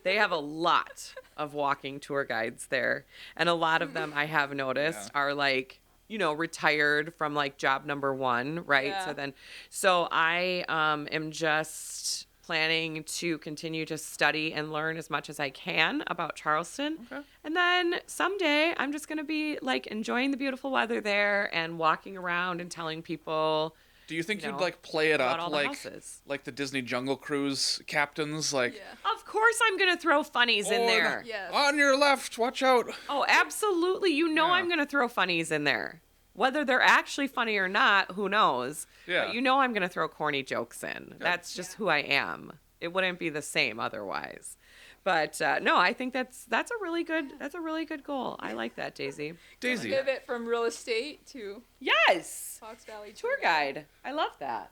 They have a lot of walking tour guides there, and a lot of them I have noticed are like, retired from like job number 1, right? Yeah. So I am just planning to continue to study and learn as much as I can about Charleston. Okay. And then someday I'm just going to be like enjoying the beautiful weather there and walking around and telling people Do you think you you'd know, like play it about up all the houses. like the Disney Jungle Cruise captains, like Yeah. Of course I'm going to throw funnies in "Oh, there. Yes. on your left, watch out. Oh, absolutely. Yeah. I'm going to throw funnies in there. Whether they're actually funny or not, who knows? Yeah. But I'm going to throw corny jokes in. That's just who I am. It wouldn't be the same otherwise. But no, I think that's a really good goal. I like that, Daisy. Daisy, Pivot from real estate to Yes. Fox Valley Tour guide. I love that.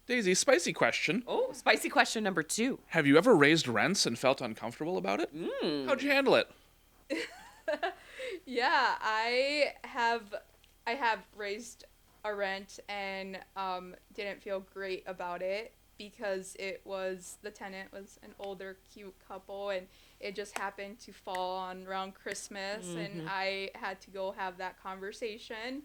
Daisy, spicy question. Oh, spicy question number 2. Have you ever raised rents and felt uncomfortable about it? How'd you handle it? Yeah, I have raised a rent and didn't feel great about it because the tenant was an older cute couple and it just happened to fall on around Christmas and I had to go have that conversation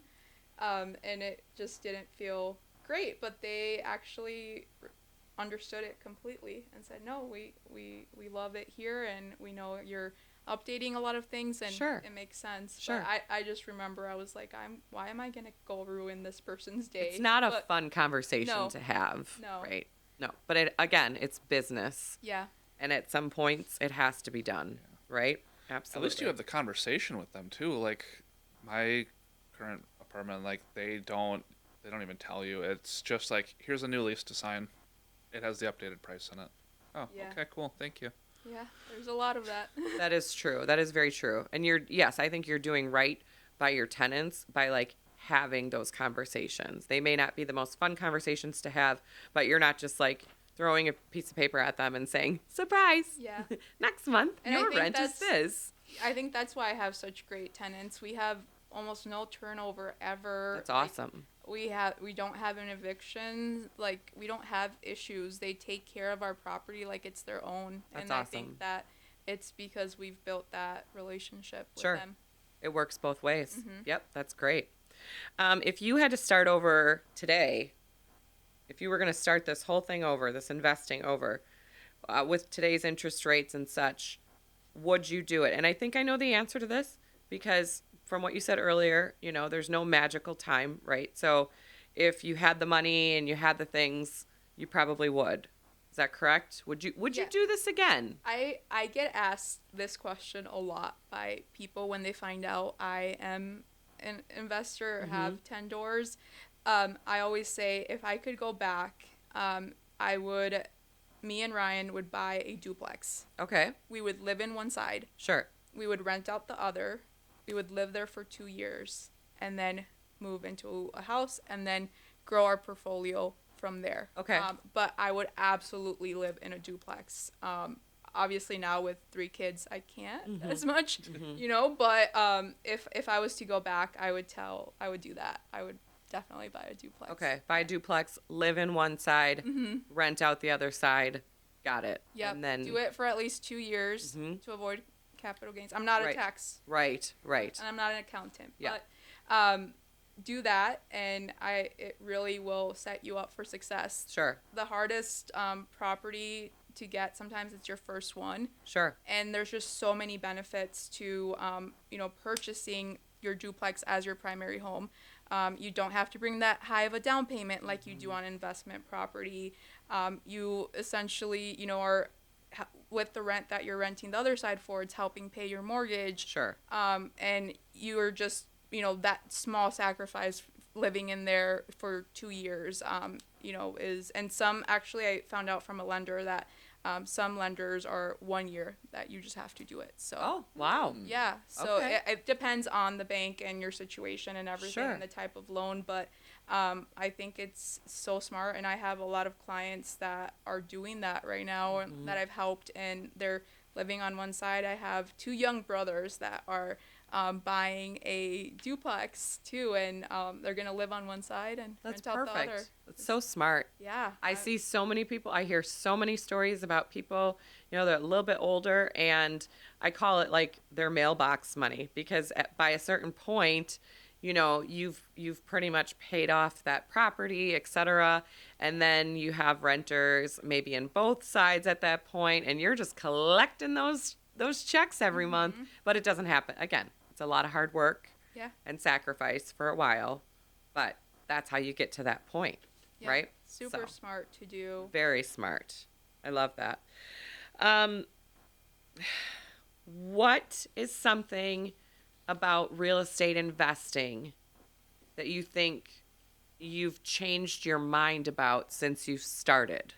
and it just didn't feel great, but they actually understood it completely and said, no, we love it here and we know you're updating a lot of things and Sure. it makes sense. Sure. But I just remember I was like, why am I gonna go ruin this person's day? It's not a But fun conversation No. to have. No. Right? No. But again, it's business. yeah. And at some points, it has to be done. Right? Absolutely. At least you have the conversation with them too. Like my current apartment, like they don't even tell you. It's just like, here's a new lease to sign. It has the updated price in it. Oh, Yeah. okay, cool. Thank you. Yeah. There's a lot of that. That is true. That is very true. And yes, I think you're doing right by your tenants by like having those conversations. They may not be the most fun conversations to have, but you're not just like throwing a piece of paper at them and saying, surprise, Yeah. next month, And I your think rent is this. I think that's why I have such great tenants. We have almost no turnover ever. That's Like, awesome. we don't have an eviction, like we don't have issues. They take care of our property like it's their own. That's and I awesome. think that it's because we've built that relationship with Sure. them. It works both ways. Mhm. Yep, that's great. If you had to start over today, if you were going to start this whole thing over, this investing over, with today's interest rates and such, would you do it? And I think I know the answer to this because from what you said earlier, there's no magical time, right? So if you had the money and you had the things, you probably would. Is that correct? Would you Yeah. do this again? I get asked this question a lot by people when they find out I am an investor or have 10 doors. I always say if I could go back, me and Ryan would buy a duplex. Okay, We would live in one side. sure. We would rent out the other. We would live there for 2 years and then move into a house and then grow our portfolio from there. Okay. But I would absolutely live in a duplex. Obviously now with 3 kids, I can't as much, but if I was to go back, I would do that. I would definitely buy a duplex. Okay, buy a duplex, live in one side, rent out the other side. Got it. Yep. And then Do it for at least 2 years to avoid capital gains. I'm not Right. a tax Right. and I'm not an accountant. Yeah. But do that, and it really will set you up for success. Sure. The hardest property to get, sometimes it's your first one, Sure. and there's just so many benefits to purchasing your duplex as your primary home. You don't have to bring that high of a down payment like you do on investment property. You essentially, are with the rent that you're renting the other side for, it's helping pay your mortgage. Sure. And you're just, that small sacrifice living in there for 2 years, and some, actually I found out from a lender that some lenders are 1 year that you just have to do it. So Oh, wow. yeah, so Okay. it depends on the bank and your situation and everything Sure. and the type of loan, but I think it's so smart, and I have a lot of clients that are doing that right now and that I've helped, and they're living on one side. I have two young brothers that are buying a duplex too, and they're gonna live on one side and That's rent out the other. perfect. That's so smart. Yeah, I see so many people, I hear so many stories about people, they're a little bit older, and I call it like their mailbox money, because by a certain point, you've pretty much paid off that property, etc. And then you have renters maybe in both sides at that point, and you're just collecting those checks every month, but it doesn't happen. Again, it's a lot of hard work Yeah. and sacrifice for a while, but that's how you get to that point, Yeah, right? super So, smart to do. very smart. I love that. Um, what is something about real estate investing that you think you've changed your mind about since you've started?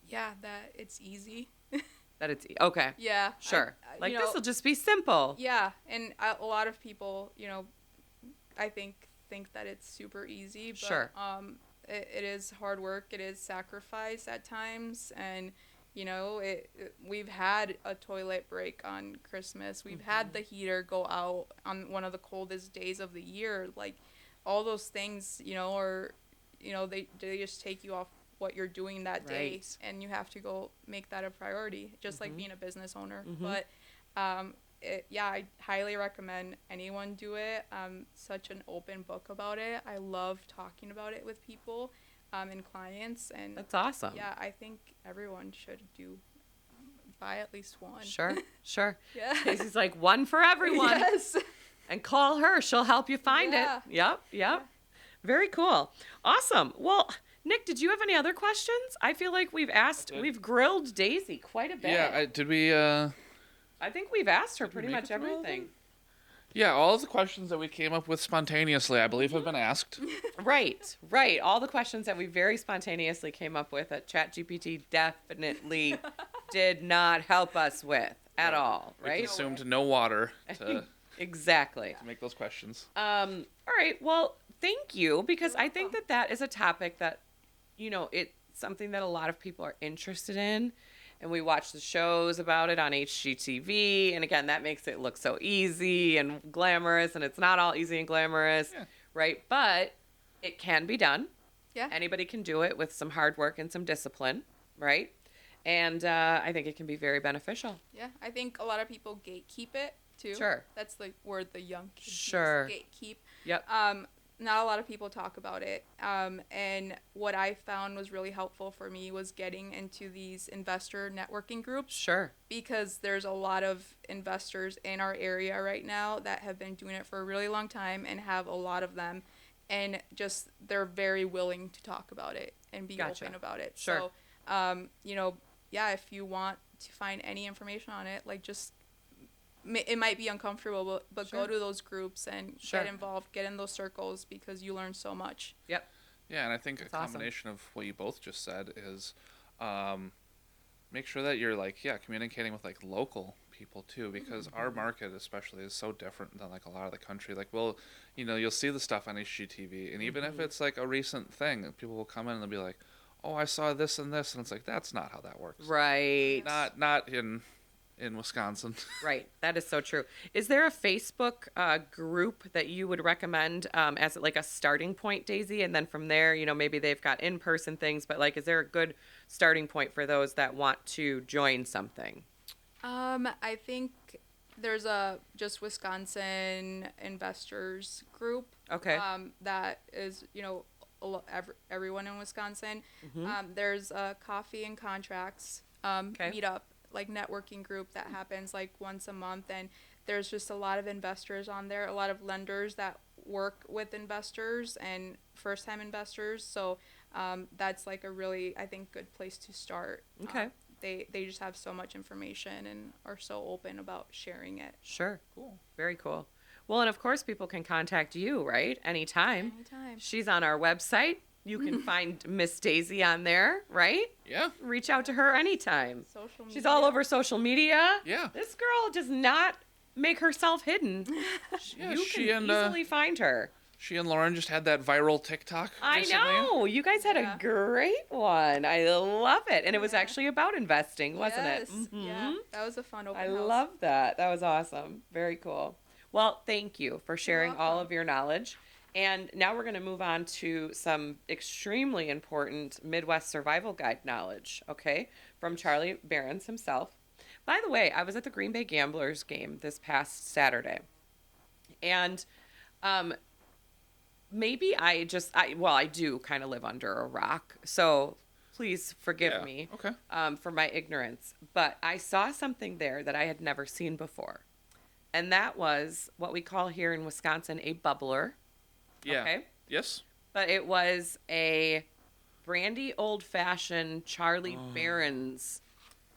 Yeah, that it's easy. That it's okay. Yeah. Sure. Like, you this know, will just be simple. Yeah, and a lot of people, I think that it's super easy, but Sure. it is hard work. It is sacrifice at times, and we've had a toilet break on Christmas. We've had the heater go out on one of the coldest days of the year. Like, all those things, they just take you off what you're doing that day, Right. and you have to go make that a priority, just like being a business owner. Mhm. But I highly recommend anyone do it. I'm such an open book about it. I love talking about it with people and clients, and That's awesome. yeah, I think everyone should buy at least one. Sure. Sure. Yeah. Casey's like, one for everyone. Yes. And call her. She'll help you find Yeah. it. Yep. Very cool. Awesome. Well, Nick, did you have any other questions? I feel like we've grilled Daisy quite a bit. Yeah, did we? I think we've asked her Did we pretty make much it through all of everything. Yeah, all of the questions that we came up with spontaneously, I believe, have been asked. Right. All the questions that we very spontaneously came up with that ChatGPT definitely did not help us with at all, We right? consumed no water to Exactly. make those questions. All right. Well, thank you, because I think that is a topic that, it's something that a lot of people are interested in. And we watch the shows about it on HGTV. And again, that makes it look so easy and glamorous. And it's not all easy and glamorous, Yeah. right? But it can be done. Yeah. Anybody can do it with some hard work and some discipline, right? And I think it can be very beneficial. Yeah, I think a lot of people gatekeep it too. Sure. That's the word the young kids use, Sure. gatekeep. Yep. Not a lot of people talk about it. And what I found was really helpful for me was getting into these investor networking groups, Sure. because there's a lot of investors in our area right now that have been doing it for a really long time and have a lot of them, and just they're very willing to talk about it and be Gotcha. open about it. Sure. So, if you want to find any information on it, like, just it might be uncomfortable, but Sure. go to those groups and Sure. get involved, get in those circles, because you learn so much. Yep. Yeah, and I think That's a awesome. combination of what you both just said is make sure that you're communicating with local people too, because our market especially is so different than a lot of the country. You'll see the stuff on HGTV, and even if it's a recent thing, people will come in and they'll be like, "Oh, I saw this and this," and it's like, that's not how that works. Right. Not in Wisconsin. Right. That is so true. Is there a Facebook group that you would recommend as a starting point, Daisy? And then from there, maybe they've got in-person things, but is there a good starting point for those that want to join something? I think there's a just Wisconsin investors group. Okay. That is, everyone in Wisconsin. There's a coffee and contracts meetup, networking group that happens once a month, and there's just a lot of investors on there, a lot of lenders that work with investors and first-time investors. So that's a really, I think, good place to start. Okay. They just have so much information and are so open about sharing it. Sure. Cool. Very cool. Well, and of course, people can contact you, right? Anytime. Anytime. She's on our website, You can find Miss Daisy on there, right? Yeah. Reach out to her anytime. Social media. She's all over social media. Yeah. This girl does not make herself hidden. Yeah, You she can and, easily find her. She and Lauren just had that viral TikTok I recently. know. You guys had Yeah. a great one. I love it. And it was Yeah. actually about investing, wasn't Yes. it? Mhm. Yeah. That was a fun open I house. love that. That was awesome. Very cool. Well, thank you for sharing all welcome. of your knowledge. And now we're going to move on to some extremely important Midwest Survival Guide knowledge, okay, from Charlie Behrens himself. By the way, I was at the Green Bay Gamblers game this past Saturday. And maybe I do kind of live under a rock. So please forgive Yeah. me Okay. for my ignorance. But I saw something there that I had never seen before. And that was what we call here in Wisconsin a bubbler. Yeah. Okay. Yes. But it was a brandy old-fashioned Charlie Behrens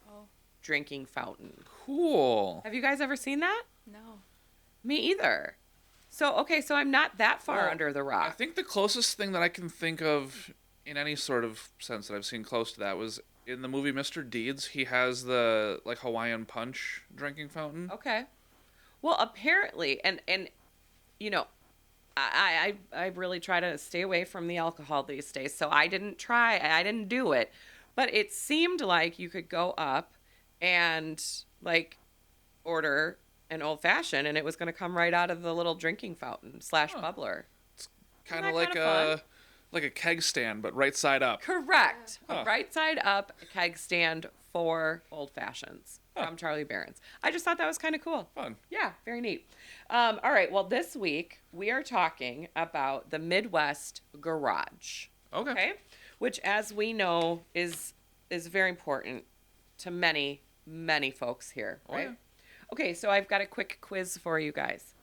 Oh, drinking fountain. Cool. Have you guys ever seen that? no. Me either. So, okay, so I'm not that far Well, under the I rock. think the closest thing that I can think of in any sort of sense that I've seen close to that was in the movie Mr. Deeds. He has the like Hawaiian punch drinking fountain. Okay. Well, apparently, and you know, I really try to stay away from the alcohol these days, so I didn't do it. But it seemed like you could go up and like order an old fashioned and it was going to come right out of the little drinking fountain / bubbler. Kind that of like kinda a keg stand, but right side up. Correct. Huh. A right side up keg stand for old fashions from Charlie Behrens. I just thought that was kind of cool. Fun. Yeah, very neat. All right. Well, this week we are talking about the Midwest garage. Okay. Which, as we know, is very important to many folks here. Oh, Right. yeah. Okay. So I've got a quick quiz for you guys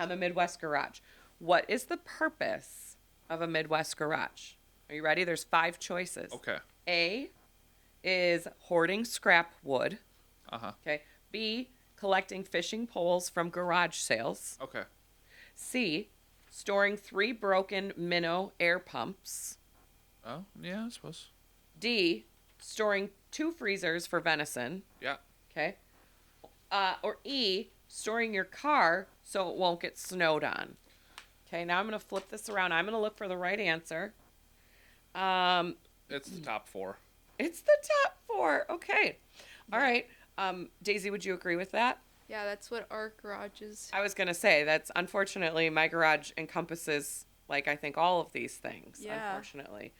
on the Midwest garage. What is the purpose of a Midwest garage? Are you ready? There's 5 choices. Okay. A is hoarding scrap wood. Uh-huh. Okay. B, collecting fishing poles from garage sales. Okay. C, storing 3 broken minnow air pumps. Oh, yeah, I suppose. D, storing 2 freezers for venison. Yeah. Okay. Or E, storing your car so it won't get snowed on. Okay, now I'm going to flip this around. I'm going to look for the right answer. It's the top 4. It's the top 4. Okay. All right. Daisy, would you agree with that? Yeah, that's what our garage is. I was going to say that's unfortunately my garage encompasses like I think all of these things, Yeah. unfortunately.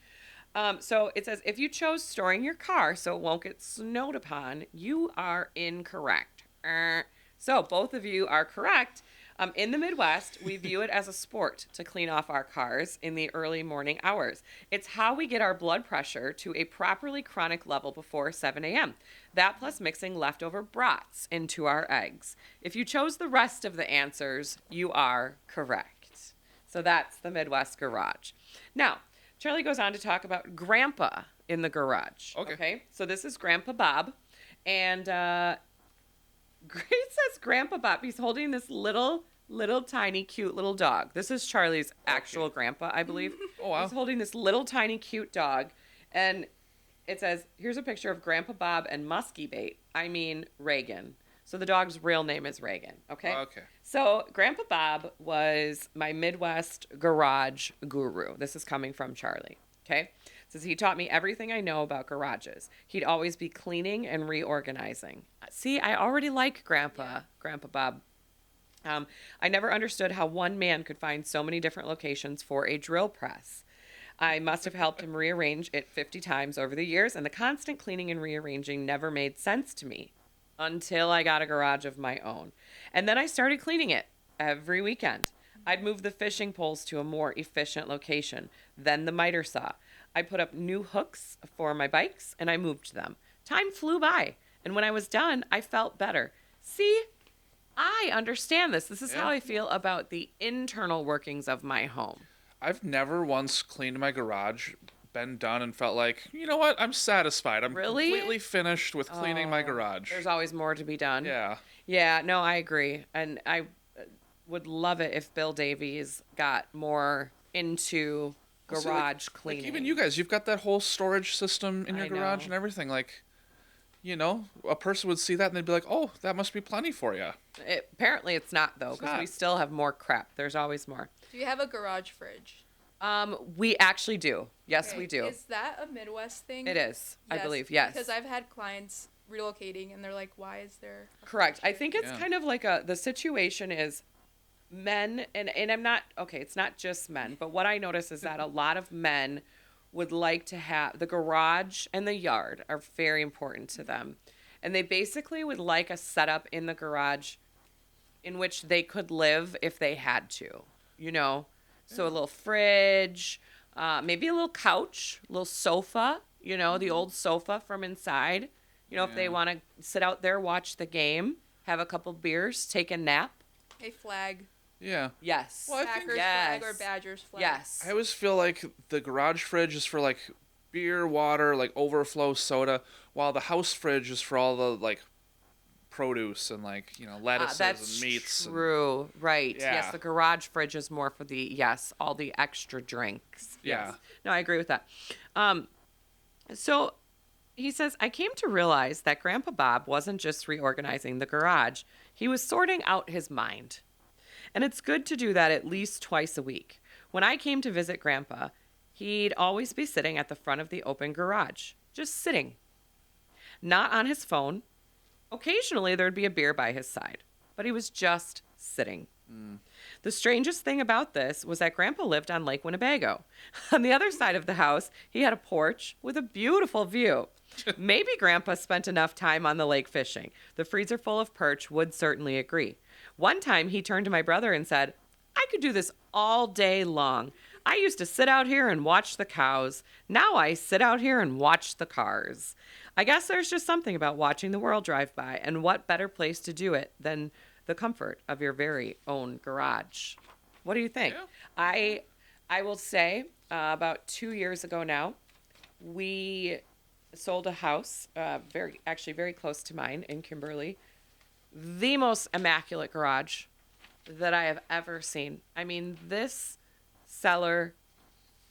So it says if you chose storing your car so it won't get snowed upon, you are incorrect. So both of you are correct. In the Midwest, we view it as a sport to clean off our cars in the early morning hours. It's how we get our blood pressure to a properly chronic level before 7 a.m. That plus mixing leftover brats into our eggs. If you chose the rest of the answers, you are correct. So that's the Midwest garage. Now, Charlie goes on to talk about Grandpa in the garage. Okay. So this is Grandpa Bob. And Grace says Grandpa Bob. He's holding this little tiny cute little dog. This is Charlie's actual grandpa, I believe. Oh, wow. He's holding this little tiny cute dog. And it says, here's a picture of Grandpa Bob and Muskie Bait. I mean Reagan. So the dog's real name is Reagan. Okay. Okay. So Grandpa Bob was my Midwest garage guru. This is coming from Charlie. Okay. Says he taught me everything I know about garages. He'd always be cleaning and reorganizing. See, I already like Grandpa Bob. I never understood how one man could find so many different locations for a drill press. I must have helped him rearrange it 50 times over the years, and the constant cleaning and rearranging never made sense to me until I got a garage of my own. And then I started cleaning it every weekend. I'd move the fishing poles to a more efficient location, then the miter saw. I put up new hooks for my bikes, and I moved them. Time flew by, and when I was done, I felt better. See, I understand this. This is how I feel about the internal workings of my home. I've never once cleaned my garage, been done, and felt like, you know what? I'm satisfied. I'm Really? completely finished with cleaning my garage. There's always more to be done. Yeah. Yeah, no, I agree. And I would love it if Bill Davies got more into See, garage like cleaning. even you guys, you've got that whole storage system in your I garage know. and everything. Like, a person would see that and they'd be like, "Oh, that must be plenty for you." Apparently it's not, though, because we not. still have more crap. There's always more. Do you have a garage fridge? We actually do. Yes, Okay, we do. Is that a Midwest thing? It is, I believe, yes. Because I've had clients relocating and they're like, why is there a Correct. fridge I think it's Yeah. kind of like the situation is men, and I'm not, okay, it's not just men, but what I notice is that a lot of men would like to have the garage and the yard are very important to them. And they basically would like a setup in the garage in which they could live if they had to, So a little fridge, maybe a little couch, a little sofa, the old sofa from inside. If they Yeah. want to sit out there, watch the game, have a couple beers, take a nap. A flag? Yeah. Yes. Well, I think- Packers Yes. flag or Badgers flag? Yes. I always feel like the garage fridge is for like beer, water, like overflow soda, while the house fridge is for all the like produce and like lettuces That's and meats. true. Right. Yeah. Yes, the garage fridge is more for all the extra drinks. Yeah. Yes. No, I agree with that. So he says, I came to realize that Grandpa Bob wasn't just reorganizing the garage, he was sorting out his mind. And it's good to do that at least twice a week. When I came to visit Grandpa, he'd always be sitting at the front of the open garage, just sitting, not on his phone. Occasionally, there'd be a beer by his side, but he was just sitting. The strangest thing about this was that Grandpa lived on Lake Winnebago. On the other side of the house, he had a porch with a beautiful view. Maybe Grandpa spent enough time on the lake fishing. The freezer full of perch would certainly agree. One time, he turned to my brother and said, I could do this all day long. I used to sit out here and watch the cows. Now I sit out here and watch the cars. I guess there's just something about watching the world drive by, and what better place to do it than the comfort of your very own garage. What do you think? Yeah. I will say about 2 years ago now, we sold a house very close to mine in Kimberly. The most immaculate garage that I have ever seen. I mean, this seller,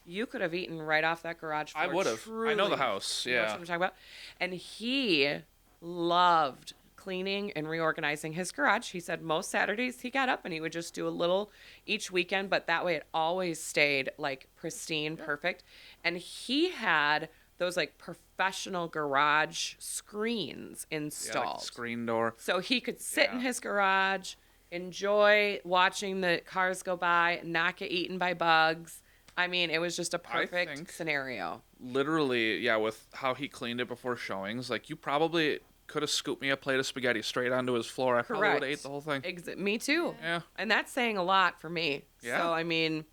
you could have eaten right off that garage floor. I would have. I know the house. You know Yeah. what I'm talking about? And he loved cleaning and reorganizing his garage. He said most Saturdays he got up and he would just do a little each weekend, but that way it always stayed like pristine, perfect. And he had those like professional garage screens Yeah, installed. like the screen door. So he could sit in Yeah. his garage, enjoy watching the cars go by, not get eaten by bugs. I mean, it was just a perfect think- scenario. Literally, yeah, with how he cleaned it before showings, like you probably could have scooped me a plate of spaghetti straight onto his floor. I probably would have Correct. ate the whole thing. Me too. Yeah. And that's saying a lot for me. Yeah. So, I mean,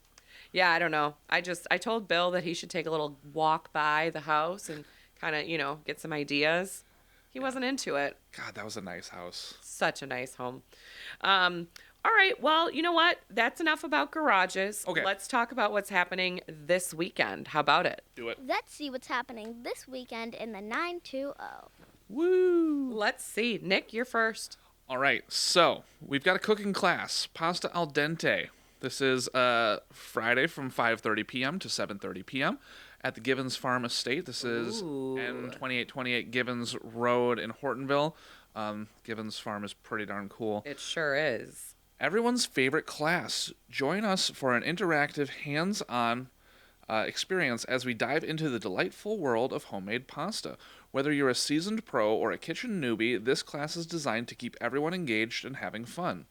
yeah, I don't know. I told Bill that he should take a little walk by the house and kind of, get some ideas. He wasn't into it. God, that was a nice house. Such a nice home. All right. Well, you know what? That's enough about garages. Okay. Let's talk about what's happening this weekend. How about it? Do it. Let's see what's happening this weekend in the 920. Woo! Let's see. Nick, you're first. All right, so we've got a cooking class, pasta al dente. This is Friday from 5:30 p.m. to 7:30 p.m. at the Givens Farm Estate. This is Ooh. N2828 Givens Road in Hortonville. Givens Farm is pretty darn cool. It sure is. Everyone's favorite class. Join us for an interactive, hands-on experience as we dive into the delightful world of homemade pasta. Whether you're a seasoned pro or a kitchen newbie, this class is designed to keep everyone engaged and having fun.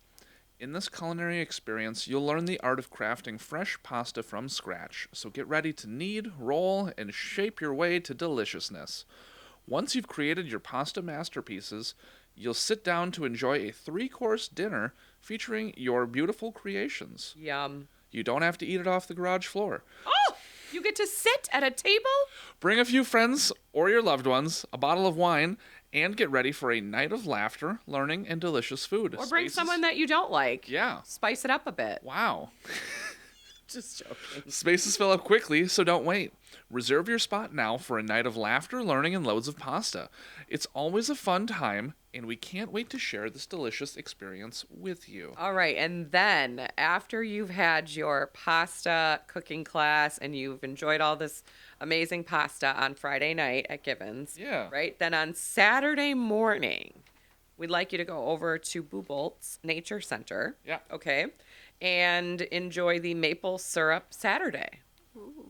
In this culinary experience, you'll learn the art of crafting fresh pasta from scratch, so get ready to knead, roll, and shape your way to deliciousness. Once you've created your pasta masterpieces, you'll sit down to enjoy a 3-course dinner featuring your beautiful creations. Yum. You don't have to eat it off the garage floor. Oh, you get to sit at a table? Bring a few friends or your loved ones, a bottle of wine, and get ready for a night of laughter, learning, and delicious food. Or bring Spaces- someone that you don't like. Yeah. Spice it up a bit. Wow. Just joking. Spaces fill up quickly, so don't wait. Reserve your spot now for a night of laughter, learning, and loads of pasta. It's always a fun time, and we can't wait to share this delicious experience with you. All right. And then after you've had your pasta cooking class and you've enjoyed all this amazing pasta on Friday night at Gibbons, Yeah. right? Then on Saturday morning, we'd like you to go over to Bubolt's Nature Center. Yeah. Okay. And enjoy the maple syrup Saturday.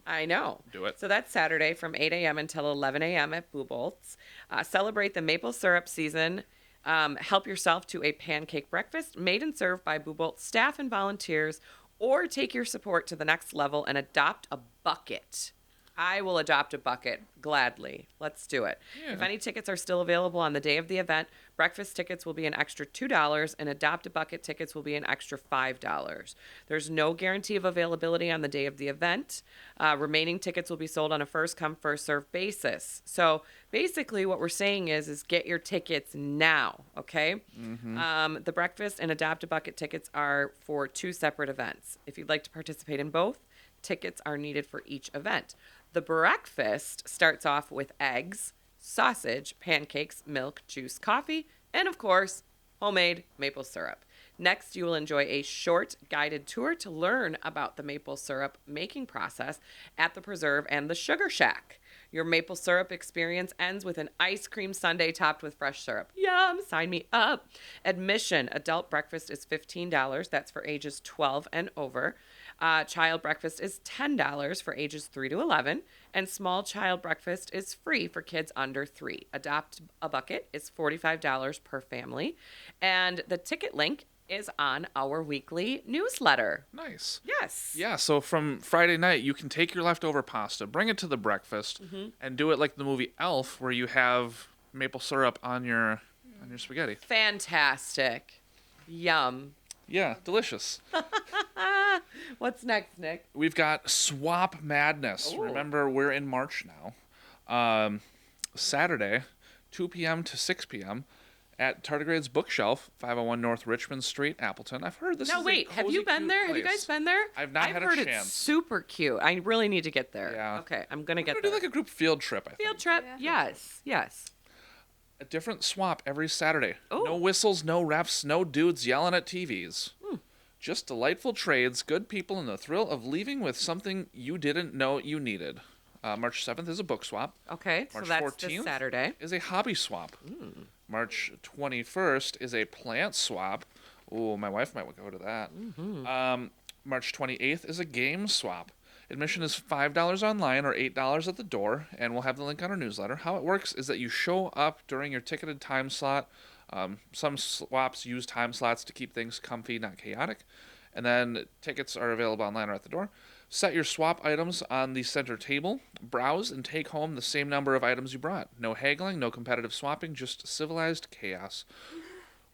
I know. Do it. So that's Saturday from 8 a.m. until 11 a.m. at Bubolt's. Celebrate the maple syrup season. Help yourself to a pancake breakfast made and served by Bubolt's staff and volunteers, or take your support to the next level and adopt a bucket. I will adopt a bucket gladly. Let's do it. Yeah. If any tickets are still available on the day of the event, breakfast tickets will be an extra $2 and adopt a bucket tickets will be an extra $5. There's no guarantee of availability on the day of the event. Remaining tickets will be sold on a first come, first served basis. So basically what we're saying is get your tickets now, okay? The breakfast and adopt a bucket tickets are for two separate events. If you'd like to participate in both, tickets are needed for each event. The breakfast starts off with eggs, sausage, pancakes, milk, juice, coffee, and of course, homemade maple syrup. Next, you will enjoy a short guided tour to learn about the maple syrup making process at the Preserve and the Sugar Shack. Your maple syrup experience ends with an ice cream sundae topped with fresh syrup. Yum! Sign me up. Admission, adult breakfast is $15. That's for ages 12 and over. Child breakfast is $10 for ages 3 to 11. And small child breakfast is free for kids under 3. Adopt a bucket is $45 per family. And the ticket link is on our weekly newsletter. Nice. Yes. Yeah, so from Friday night, you can take your leftover pasta, bring it to the breakfast, and do it like the movie Elf, where you have maple syrup on your spaghetti. Fantastic. Yum. Yeah, delicious. What's next, Nick? We've got Swap Madness. Ooh. Remember, we're in March now. Saturday, 2 p.m. to 6 p.m. at Tardigrade's Bookshelf, 501 North Richmond Street, Appleton. I've heard this Now is wait, a have cozy, you been cute there? Have you place. guys been there? I've not had a heard chance. It's super cute. I really need to get there. Yeah. Okay, I'm gonna We're get gonna there. do like a group field trip, I think. Field trip. Yeah. Yes. A different swap every Saturday. Ooh. No whistles, no refs, no dudes yelling at TVs. Just delightful trades, good people, and the thrill of leaving with something you didn't know you needed. March 7th is a book swap. Okay, so March that's 14th this Saturday. is a hobby swap. March 21st is a plant swap. Ooh, my wife might go to that. March 28th is a game swap. Admission is $5 online or $8 at the door, and we'll have the link on our newsletter. How it works is that you show up during your ticketed time slot. Some swaps use time slots to keep things comfy, not chaotic. And then tickets are available online or at the door. Set your swap items on the center table. Browse and take home the same number of items you brought. No haggling, no competitive swapping, just civilized chaos.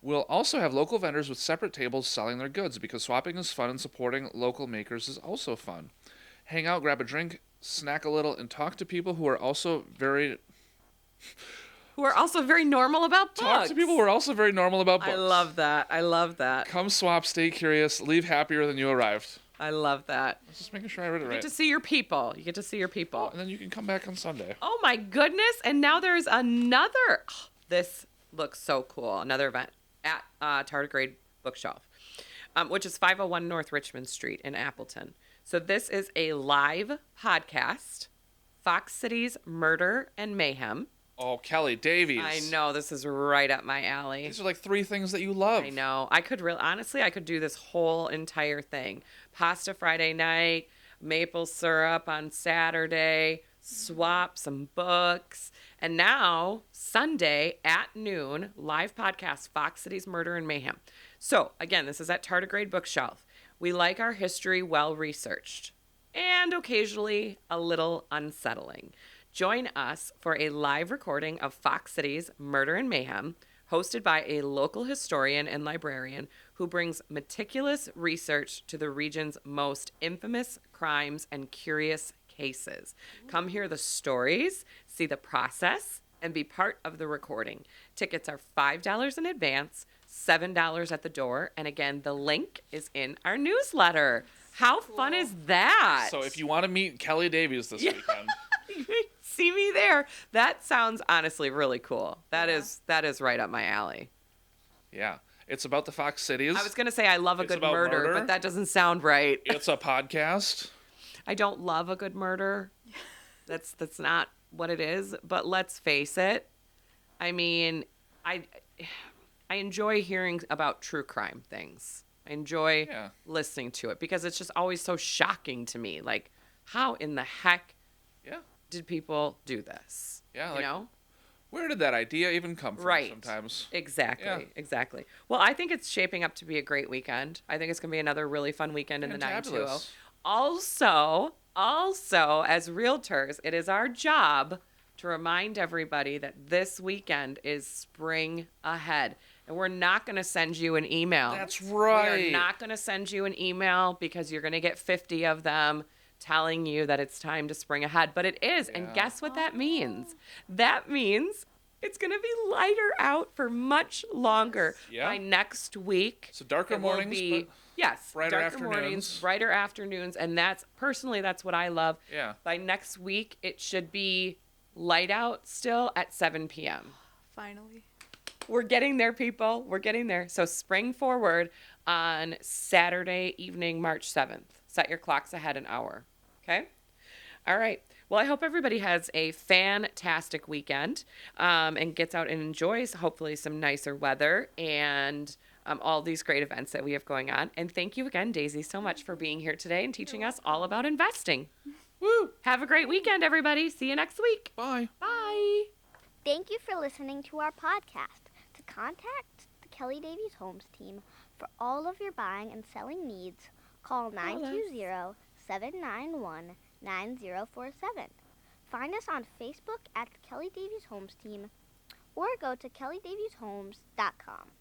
We'll also have local vendors with separate tables selling their goods because swapping is fun and supporting local makers is also fun. Hang out, grab a drink, snack a little, and talk to people who are also very... Who are also very normal about books. Talk to people who are also very normal about books. I love that. I love that. Come swap, stay curious, leave happier than you arrived. I love that. Just making sure I read it You right. get to see your people. You get to see your people. And then you can come back on Sunday. Oh my goodness. And now there's another. Oh, this looks so cool. Another event at Tardigrade Bookshelf, which is 501 North Richmond Street in Appleton. So this is a live podcast, Fox Cities Murder and Mayhem. Oh, Kelly Davies. I know, this is right up my alley. These are like 3 things that you love. I know. I could honestly, I could do this whole entire thing. Pasta Friday night, maple syrup on Saturday, swap some books. And now, Sunday at noon, live podcast, Fox Cities Murder and Mayhem. So, again, this is at Tardigrade Bookshelf. We like our history well researched and occasionally a little unsettling. Join us for a live recording of Fox Cities Murder and Mayhem, hosted by a local historian and librarian who brings meticulous research to the region's most infamous crimes and curious cases. Come hear the stories, see the process, and be part of the recording. Tickets are $5 in advance, $7 at the door, and again, the link is in our newsletter. How fun is that? So if you want to meet Kelly Davies this weekend, see me there. That sounds honestly really cool. That is right up my alley. Yeah. It's about the Fox Cities. I was going to say I love a It's good about murder, murder. but that doesn't sound right. It's a podcast. I don't love a good murder. That's not what it is, but let's face it. I mean, I enjoy hearing about true crime things. I enjoy listening to it because it's just always so shocking to me. Like, how in the heck did people do this? Yeah, you like, know? Where did that idea even come from Right. sometimes? Exactly. Yeah. Exactly. Well, I think it's shaping up to be a great weekend. I think it's going to be another really fun weekend in the 920. Fantabulous. Also, as realtors, it is our job to remind everybody that this weekend is spring ahead. And we're not going to send you an email. That's right. We are not going to send you an email because you're going to get 50 of them telling you that it's time to spring ahead. But it is. Yeah. And guess what that means? That means it's going to be lighter out for much longer. Yeah. By next week. So darker it will mornings, be, but yes, brighter darker afternoons. mornings, brighter afternoons. And that's what I love. Yeah. By next week, it should be light out still at 7 p.m. Finally. We're getting there, people. We're getting there. So spring forward on Saturday evening, March 7th. Set your clocks ahead an hour. Okay? All right. Well, I hope everybody has a fantastic weekend and gets out and enjoys, hopefully, some nicer weather and all these great events that we have going on. And thank you again, Daisy, so much for being here today and teaching us all about investing. Woo! Have a great weekend, everybody. See you next week. Bye. Bye. Thank you for listening to our podcast. To contact the Kelly Davies Homes team for all of your buying and selling needs, call 920-791-9047. Find us on Facebook at the Kelly Davies Homes team or go to kellydavieshomes.com.